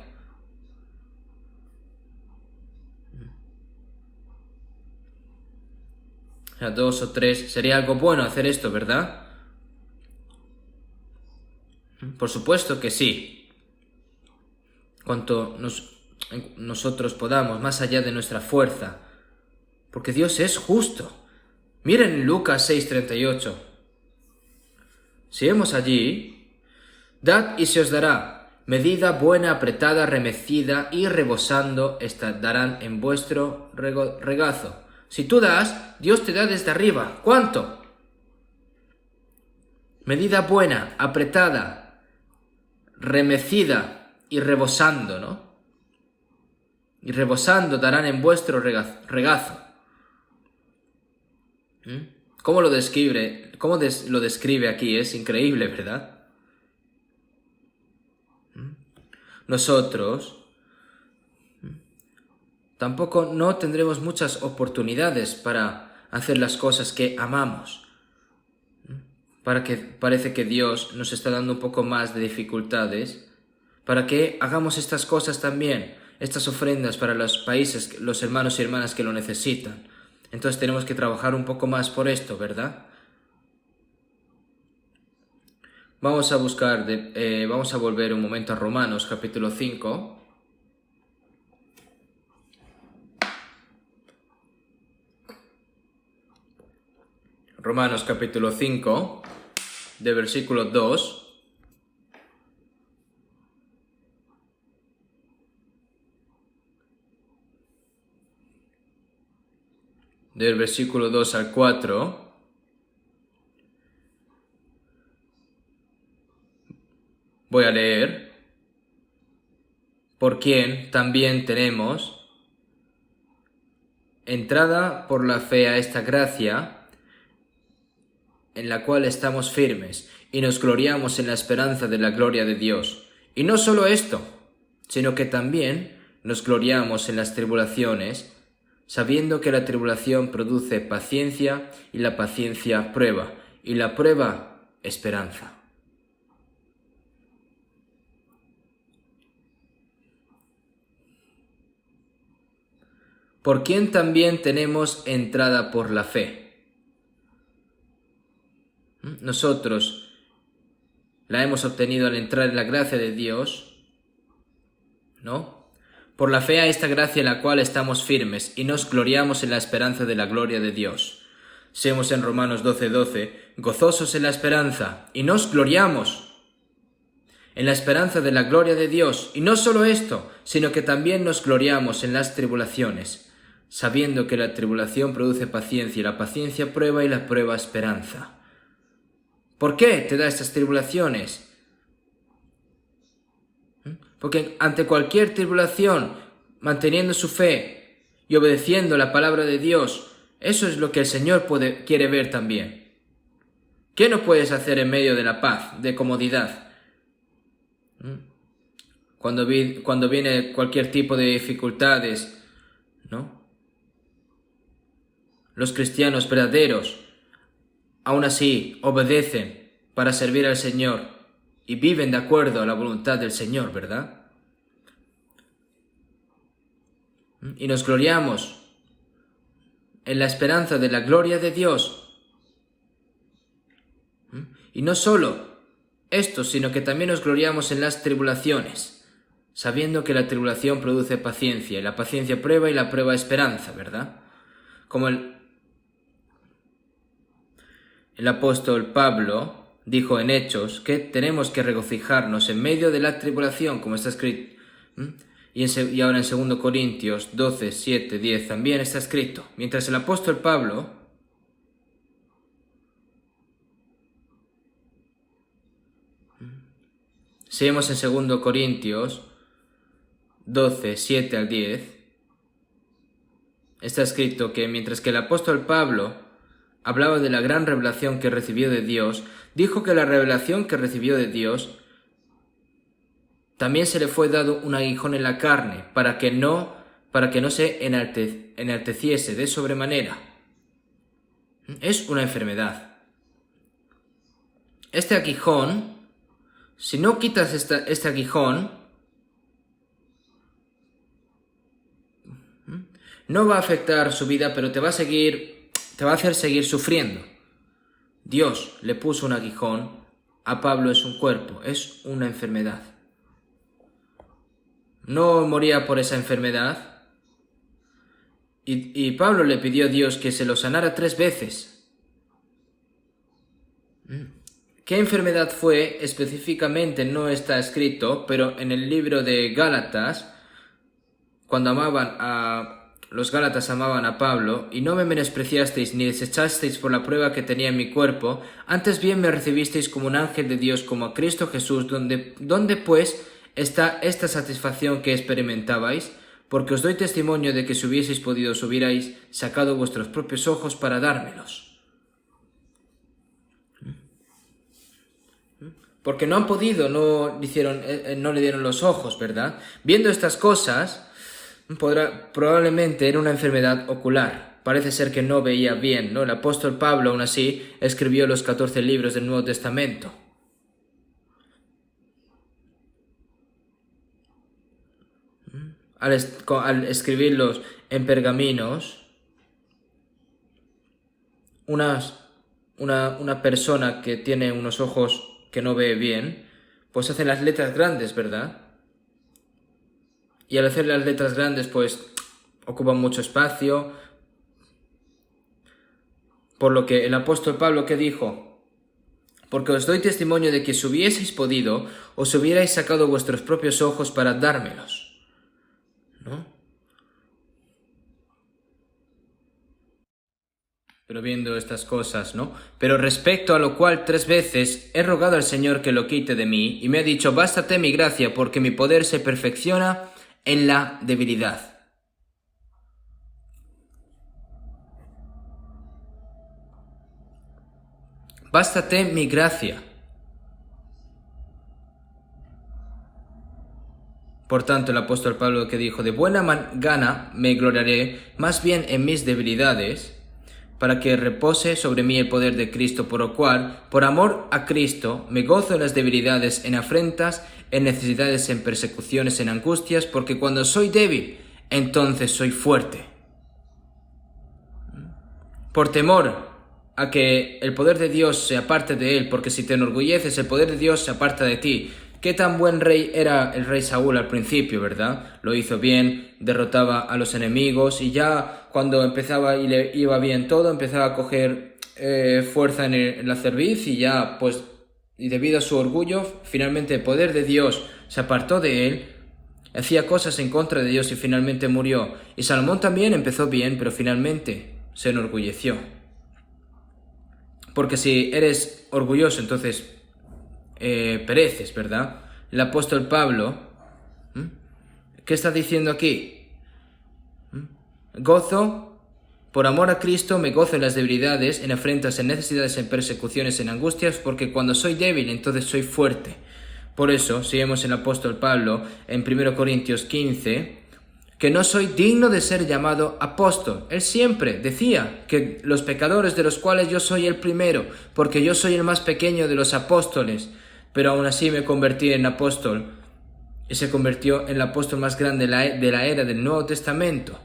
A: O sea, 2 o 3. Sería algo bueno hacer esto, ¿verdad? Por supuesto que sí. Cuanto nosotros podamos, más allá de nuestra fuerza. Porque Dios es justo. Miren Lucas 6:38. Si vemos allí, dad y se os dará, medida buena, apretada, remecida y rebosando, darán en vuestro regazo. Si tú das, Dios te da desde arriba. ¿Cuánto? Medida buena, apretada, remecida y rebosando, ¿no? Y rebosando darán en vuestro regazo. ¿Cómo lo describe? Lo describe aquí? Es increíble, ¿verdad? Nosotros tampoco no tendremos muchas oportunidades para hacer las cosas que amamos. Parece que Dios nos está dando un poco más de dificultades para que hagamos estas cosas también, estas ofrendas para los países, los hermanos y hermanas que lo necesitan. Entonces tenemos que trabajar un poco más por esto, ¿verdad? Vamos a volver un momento a Romanos capítulo 5. Romanos capítulo 5. del versículo 2. Del versículo 2 al 4, voy a leer, por quien también tenemos entrada por la fe a esta gracia, en la cual estamos firmes, y nos gloriamos en la esperanza de la gloria de Dios. Y no solo esto, sino que también nos gloriamos en las tribulaciones, sabiendo que la tribulación produce paciencia, y la paciencia prueba, y la prueba esperanza. Por quien también tenemos entrada por la fe. Nosotros la hemos obtenido al entrar en la gracia de Dios, ¿no? Por la fe a esta gracia en la cual estamos firmes y nos gloriamos en la esperanza de la gloria de Dios. Seamos en Romanos 12:12, gozosos en la esperanza, y nos gloriamos en la esperanza de la gloria de Dios. Y no solo esto, sino que también nos gloriamos en las tribulaciones, sabiendo que la tribulación produce paciencia, y la paciencia prueba, y la prueba esperanza. ¿Por qué te da estas tribulaciones? Porque ante cualquier tribulación, manteniendo su fe y obedeciendo la palabra de Dios, eso es lo que el Señor quiere ver también. ¿Qué no puedes hacer en medio de la paz, de comodidad? Cuando viene cualquier tipo de dificultades, ¿no? Los cristianos verdaderos, aún así, obedecen para servir al Señor y viven de acuerdo a la voluntad del Señor, ¿verdad? Y nos gloriamos en la esperanza de la gloria de Dios. Y no solo esto, sino que también nos gloriamos en las tribulaciones, sabiendo que la tribulación produce paciencia, y la paciencia prueba, y la prueba esperanza, ¿verdad? Como el apóstol Pablo dijo en Hechos que tenemos que regocijarnos en medio de la tribulación, como está escrito. Y ahora en 2 Corintios 12, 7, 10 también está escrito. Mientras el apóstol Pablo seguimos en 2 Corintios 12, 7 al 10, está escrito que mientras que el apóstol Pablo hablaba de la gran revelación que recibió de Dios, dijo que la revelación que recibió de Dios también se le fue dado un aguijón en la carne para que no se enalteciese de sobremanera. Es una enfermedad. Este aguijón, si no quitas este aguijón, no va a afectar su vida, pero te va a hacer seguir sufriendo. Dios le puso un aguijón, a Pablo es un cuerpo, es una enfermedad. No moría por esa enfermedad, y Pablo le pidió a Dios que se lo sanara 3 veces. ¿Qué enfermedad fue? Específicamente no está escrito, pero en el libro de Gálatas, cuando los Gálatas amaban a Pablo, y no me menospreciasteis ni desechasteis por la prueba que tenía en mi cuerpo, antes bien me recibisteis como un ángel de Dios, como a Cristo Jesús, ¿dónde pues está esta satisfacción que experimentabais? Porque os doy testimonio de que si hubieseis podido os hubierais sacado vuestros propios ojos para dármelos. Porque no han podido, no le dieron los ojos, ¿verdad? Viendo estas cosas, probablemente era una enfermedad ocular. Parece ser que no veía bien, ¿no? El apóstol Pablo, aún así, escribió los 14 libros del Nuevo Testamento. Al escribirlos en pergaminos, una persona que tiene unos ojos que no ve bien, pues hace las letras grandes, ¿verdad? Y al hacer las letras grandes, pues ocupan mucho espacio. Por lo que el apóstol Pablo, ¿qué dijo? Porque os doy testimonio de que si hubieseis podido, os hubierais sacado vuestros propios ojos para dármelos. ¿No? Pero viendo estas cosas, ¿no? Pero respecto a lo cual 3 veces he rogado al Señor que lo quite de mí, y me ha dicho, bástate mi gracia, porque mi poder se perfecciona en la debilidad. Bástate mi gracia. Por tanto, el apóstol Pablo que dijo, de buena gana me gloriaré más bien en mis debilidades, para que repose sobre mí el poder de Cristo, por lo cual, por amor a Cristo, me gozo en las debilidades, en afrentas, en necesidades, en persecuciones, en angustias, porque cuando soy débil, entonces soy fuerte. Por temor a que el poder de Dios se aparte de él, porque si te enorgulleces, el poder de Dios se aparta de ti. Qué tan buen rey era el rey Saúl al principio, ¿verdad? Lo hizo bien, derrotaba a los enemigos y ya cuando empezaba y le iba bien todo, empezaba a coger fuerza en la cerviz y ya, pues, y debido a su orgullo, finalmente el poder de Dios se apartó de él, hacía cosas en contra de Dios y finalmente murió. Y Salomón también empezó bien, pero finalmente se enorgulleció. Porque si eres orgulloso, entonces pereces, ¿verdad? El apóstol Pablo, ¿qué está diciendo aquí? Gozo, por amor a Cristo, me gozo en las debilidades, en afrentas, en necesidades, en persecuciones, en angustias, porque cuando soy débil, entonces soy fuerte. Por eso, si vemos el apóstol Pablo en 1 Corintios 15, que no soy digno de ser llamado apóstol. Él siempre decía que los pecadores de los cuales yo soy el primero, porque yo soy el más pequeño de los apóstoles, pero aún así me convertí en apóstol y se convirtió en el apóstol más grande de la era del Nuevo Testamento,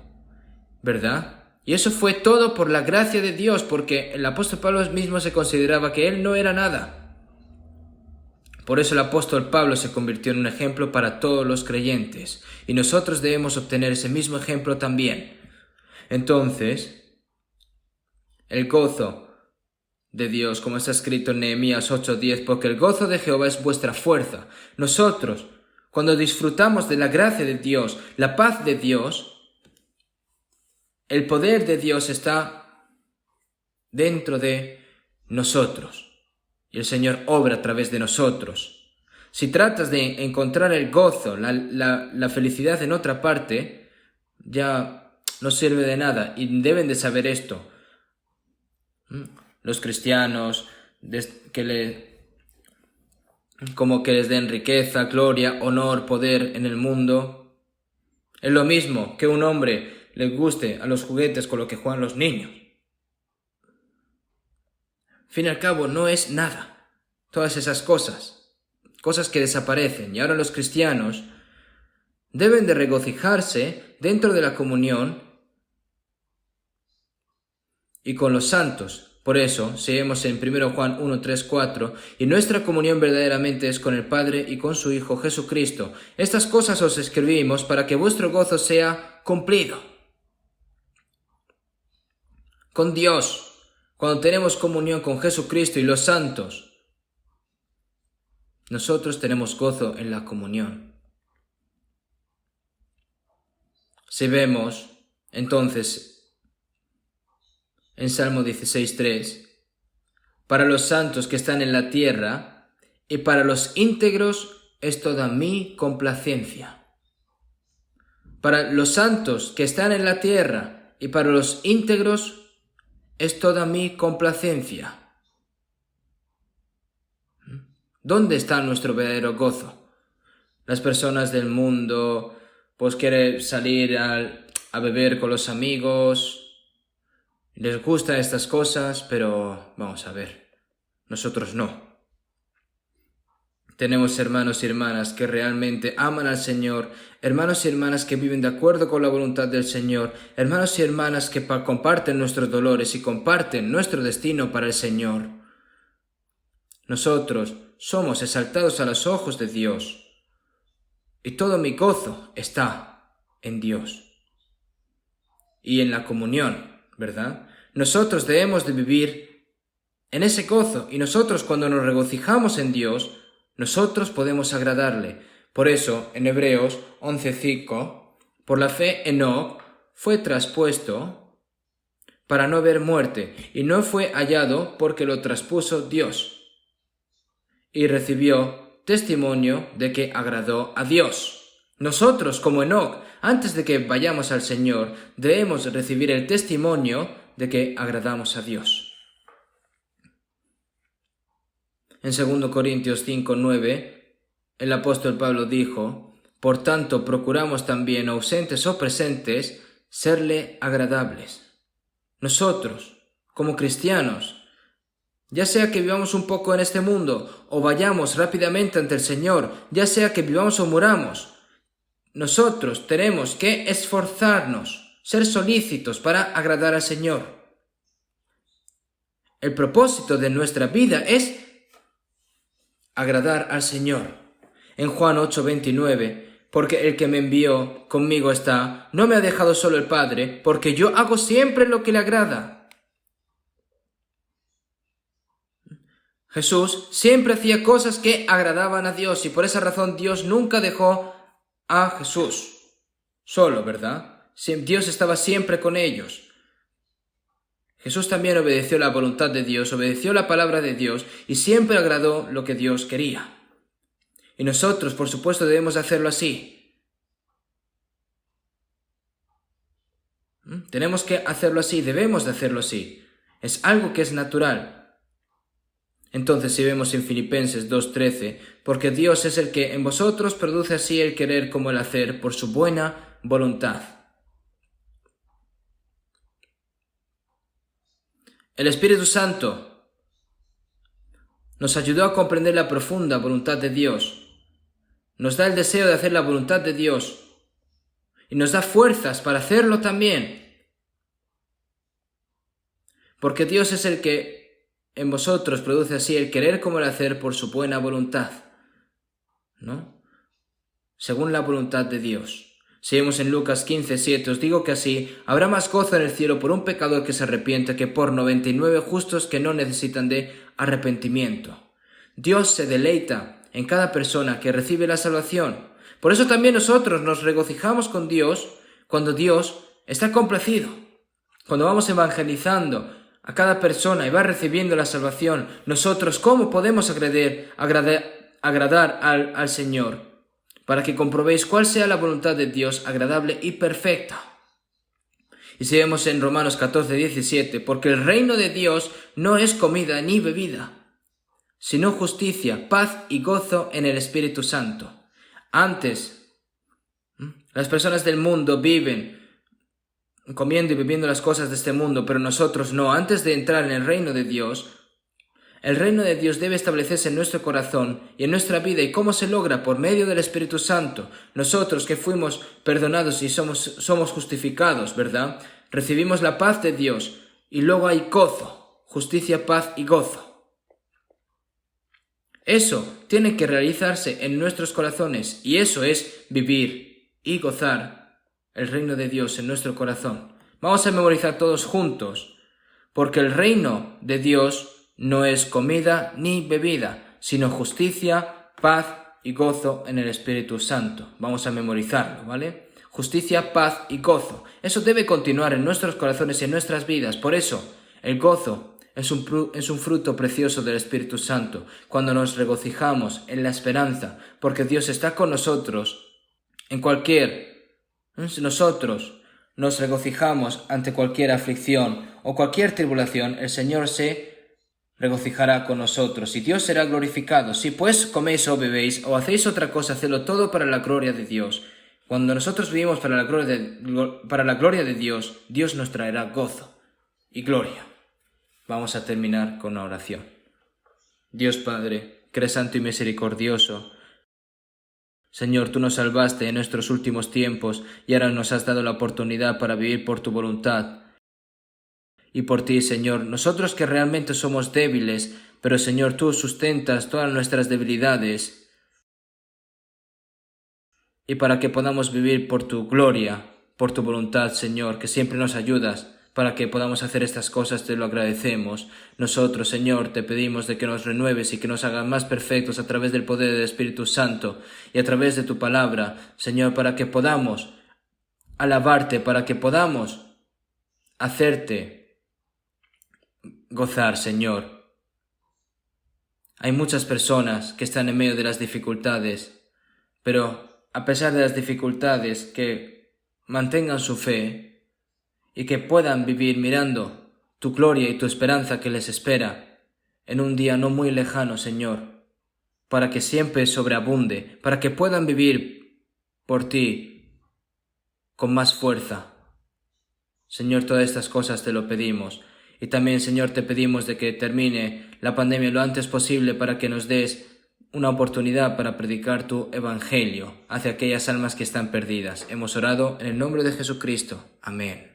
A: ¿verdad? Y eso fue todo por la gracia de Dios, porque el apóstol Pablo mismo se consideraba que él no era nada. Por eso el apóstol Pablo se convirtió en un ejemplo para todos los creyentes, y nosotros debemos obtener ese mismo ejemplo también. Entonces, el gozo de Dios, como está escrito en Nehemías 8:10, porque el gozo de Jehová es vuestra fuerza. Nosotros, cuando disfrutamos de la gracia de Dios, la paz de Dios, el poder de Dios está dentro de nosotros. Y el Señor obra a través de nosotros. Si tratas de encontrar el gozo, la felicidad en otra parte, ya no sirve de nada. Y deben de saber esto. Los cristianos, como que les den riqueza, gloria, honor, poder en el mundo. Es lo mismo que un hombre le guste a los juguetes con lo que juegan los niños. Fin y al cabo, no es nada. Todas esas cosas que desaparecen. Y ahora los cristianos deben de regocijarse dentro de la comunión y con los santos. Por eso, si vemos en 1 Juan 1, 3, 4, y nuestra comunión verdaderamente es con el Padre y con su Hijo Jesucristo. Estas cosas os escribimos para que vuestro gozo sea cumplido. Con Dios, cuando tenemos comunión con Jesucristo y los santos, nosotros tenemos gozo en la comunión. Si vemos, entonces, en Salmo 16:3, para los santos que están en la tierra y para los íntegros es toda mi complacencia. Para los santos que están en la tierra y para los íntegros es toda mi complacencia. ¿Dónde está nuestro verdadero gozo? Las personas del mundo pues quieren salir a beber con los amigos. Les gustan estas cosas, pero vamos a ver, nosotros no. Tenemos hermanos y hermanas que realmente aman al Señor, hermanos y hermanas que viven de acuerdo con la voluntad del Señor, hermanos y hermanas que comparten nuestros dolores y comparten nuestro destino para el Señor. Nosotros somos exaltados a los ojos de Dios y todo mi gozo está en Dios y en la comunión, ¿verdad? Nosotros debemos de vivir
B: en ese gozo. Y nosotros, cuando nos regocijamos en Dios, nosotros podemos agradarle. Por eso, en Hebreos 11:5, por la fe Enoc fue traspuesto para no ver muerte, y no fue hallado porque lo traspuso Dios, y recibió testimonio de que agradó a Dios. Nosotros, como Enoc, antes de que vayamos al Señor, debemos recibir el testimonio de que agradamos a Dios. En 2 Corintios 5:9, el apóstol Pablo dijo: por tanto, procuramos también, ausentes o presentes, serle agradables. Nosotros, como cristianos, ya sea que vivamos un poco en este mundo o vayamos rápidamente ante el Señor, ya sea que vivamos o muramos, nosotros tenemos que esforzarnos, ser solícitos para agradar al Señor. El propósito de nuestra vida es agradar al Señor. En Juan 8:29, porque el que me envió conmigo está, no me ha dejado solo el Padre, porque yo hago siempre lo que le agrada. Jesús siempre hacía cosas que agradaban a Dios y por esa razón Dios nunca dejó a Jesús solo, ¿verdad? Dios estaba siempre con ellos. Jesús también obedeció la voluntad de Dios, obedeció la palabra de Dios y siempre agradó lo que Dios quería. Y nosotros, por supuesto, debemos hacerlo así. Tenemos que hacerlo así, debemos de hacerlo así. Es algo que es natural. Entonces, si vemos en Filipenses 2:13, porque Dios es el que en vosotros produce así el querer como el hacer por su buena voluntad. El Espíritu Santo nos ayudó a comprender la profunda voluntad de Dios. Nos da el deseo de hacer la voluntad de Dios y nos da fuerzas para hacerlo también. Porque Dios es el que en vosotros produce así el querer como el hacer por su buena voluntad, ¿no? Según la voluntad de Dios. Si vemos en Lucas 15:7, os digo que así habrá más gozo en el cielo por un pecador que se arrepiente que por 99 justos que no necesitan de arrepentimiento. Dios se deleita en cada persona que recibe la salvación. Por eso también nosotros nos regocijamos con Dios cuando Dios está complacido. Cuando vamos evangelizando a cada persona y va recibiendo la salvación, nosotros, ¿cómo podemos agradar al Señor? Para que comprobéis cuál sea la voluntad de Dios agradable y perfecta. Y si vemos en Romanos 14:17, porque el reino de Dios no es comida ni bebida, sino justicia, paz y gozo en el Espíritu Santo. Antes, las personas del mundo viven comiendo y bebiendo las cosas de este mundo, pero nosotros no. Antes de entrar en el reino de Dios, el reino de Dios debe establecerse en nuestro corazón y en nuestra vida. ¿Y cómo se logra? Por medio del Espíritu Santo. Nosotros que fuimos perdonados y somos justificados, ¿verdad? Recibimos la paz de Dios y luego hay gozo, justicia, paz y gozo. Eso tiene que realizarse en nuestros corazones y eso es vivir y gozar el reino de Dios en nuestro corazón. Vamos a memorizar todos juntos, porque el reino de Dios no es comida ni bebida, sino justicia, paz y gozo en el Espíritu Santo. Vamos a memorizarlo, ¿vale? Justicia, paz y gozo. Eso debe continuar en nuestros corazones y en nuestras vidas. Por eso, el gozo es un fruto precioso del Espíritu Santo. Cuando nos regocijamos en la esperanza, porque Dios está con nosotros si nosotros nos regocijamos ante cualquier aflicción o cualquier tribulación, el Señor se regocijará con nosotros y Dios será glorificado. Si pues coméis o bebéis o hacéis otra cosa, hacedlo todo para la gloria de Dios. Cuando nosotros vivimos para la gloria de Dios, Dios nos traerá gozo y gloria. Vamos a terminar con una oración. Dios Padre, que eres santo y misericordioso, Señor, tú nos salvaste en nuestros últimos tiempos y ahora nos has dado la oportunidad para vivir por tu voluntad. Y por ti, Señor, nosotros que realmente somos débiles, pero Señor, tú sustentas todas nuestras debilidades. Y para que podamos vivir por tu gloria, por tu voluntad, Señor, que siempre nos ayudas, para que podamos hacer estas cosas, te lo agradecemos. Nosotros, Señor, te pedimos de que nos renueves y que nos hagas más perfectos a través del poder del Espíritu Santo y a través de tu palabra, Señor, para que podamos alabarte, para que podamos hacerte gozar, Señor. Hay muchas personas que están en medio de las dificultades, pero a pesar de las dificultades, que mantengan su fe y que puedan vivir mirando tu gloria y tu esperanza que les espera en un día no muy lejano, Señor, para que siempre sobreabunde, para que puedan vivir por ti con más fuerza. Señor, todas estas cosas te lo pedimos. Y también, Señor, te pedimos de que termine la pandemia lo antes posible para que nos des una oportunidad para predicar tu evangelio hacia aquellas almas que están perdidas. Hemos orado en el nombre de Jesucristo. Amén.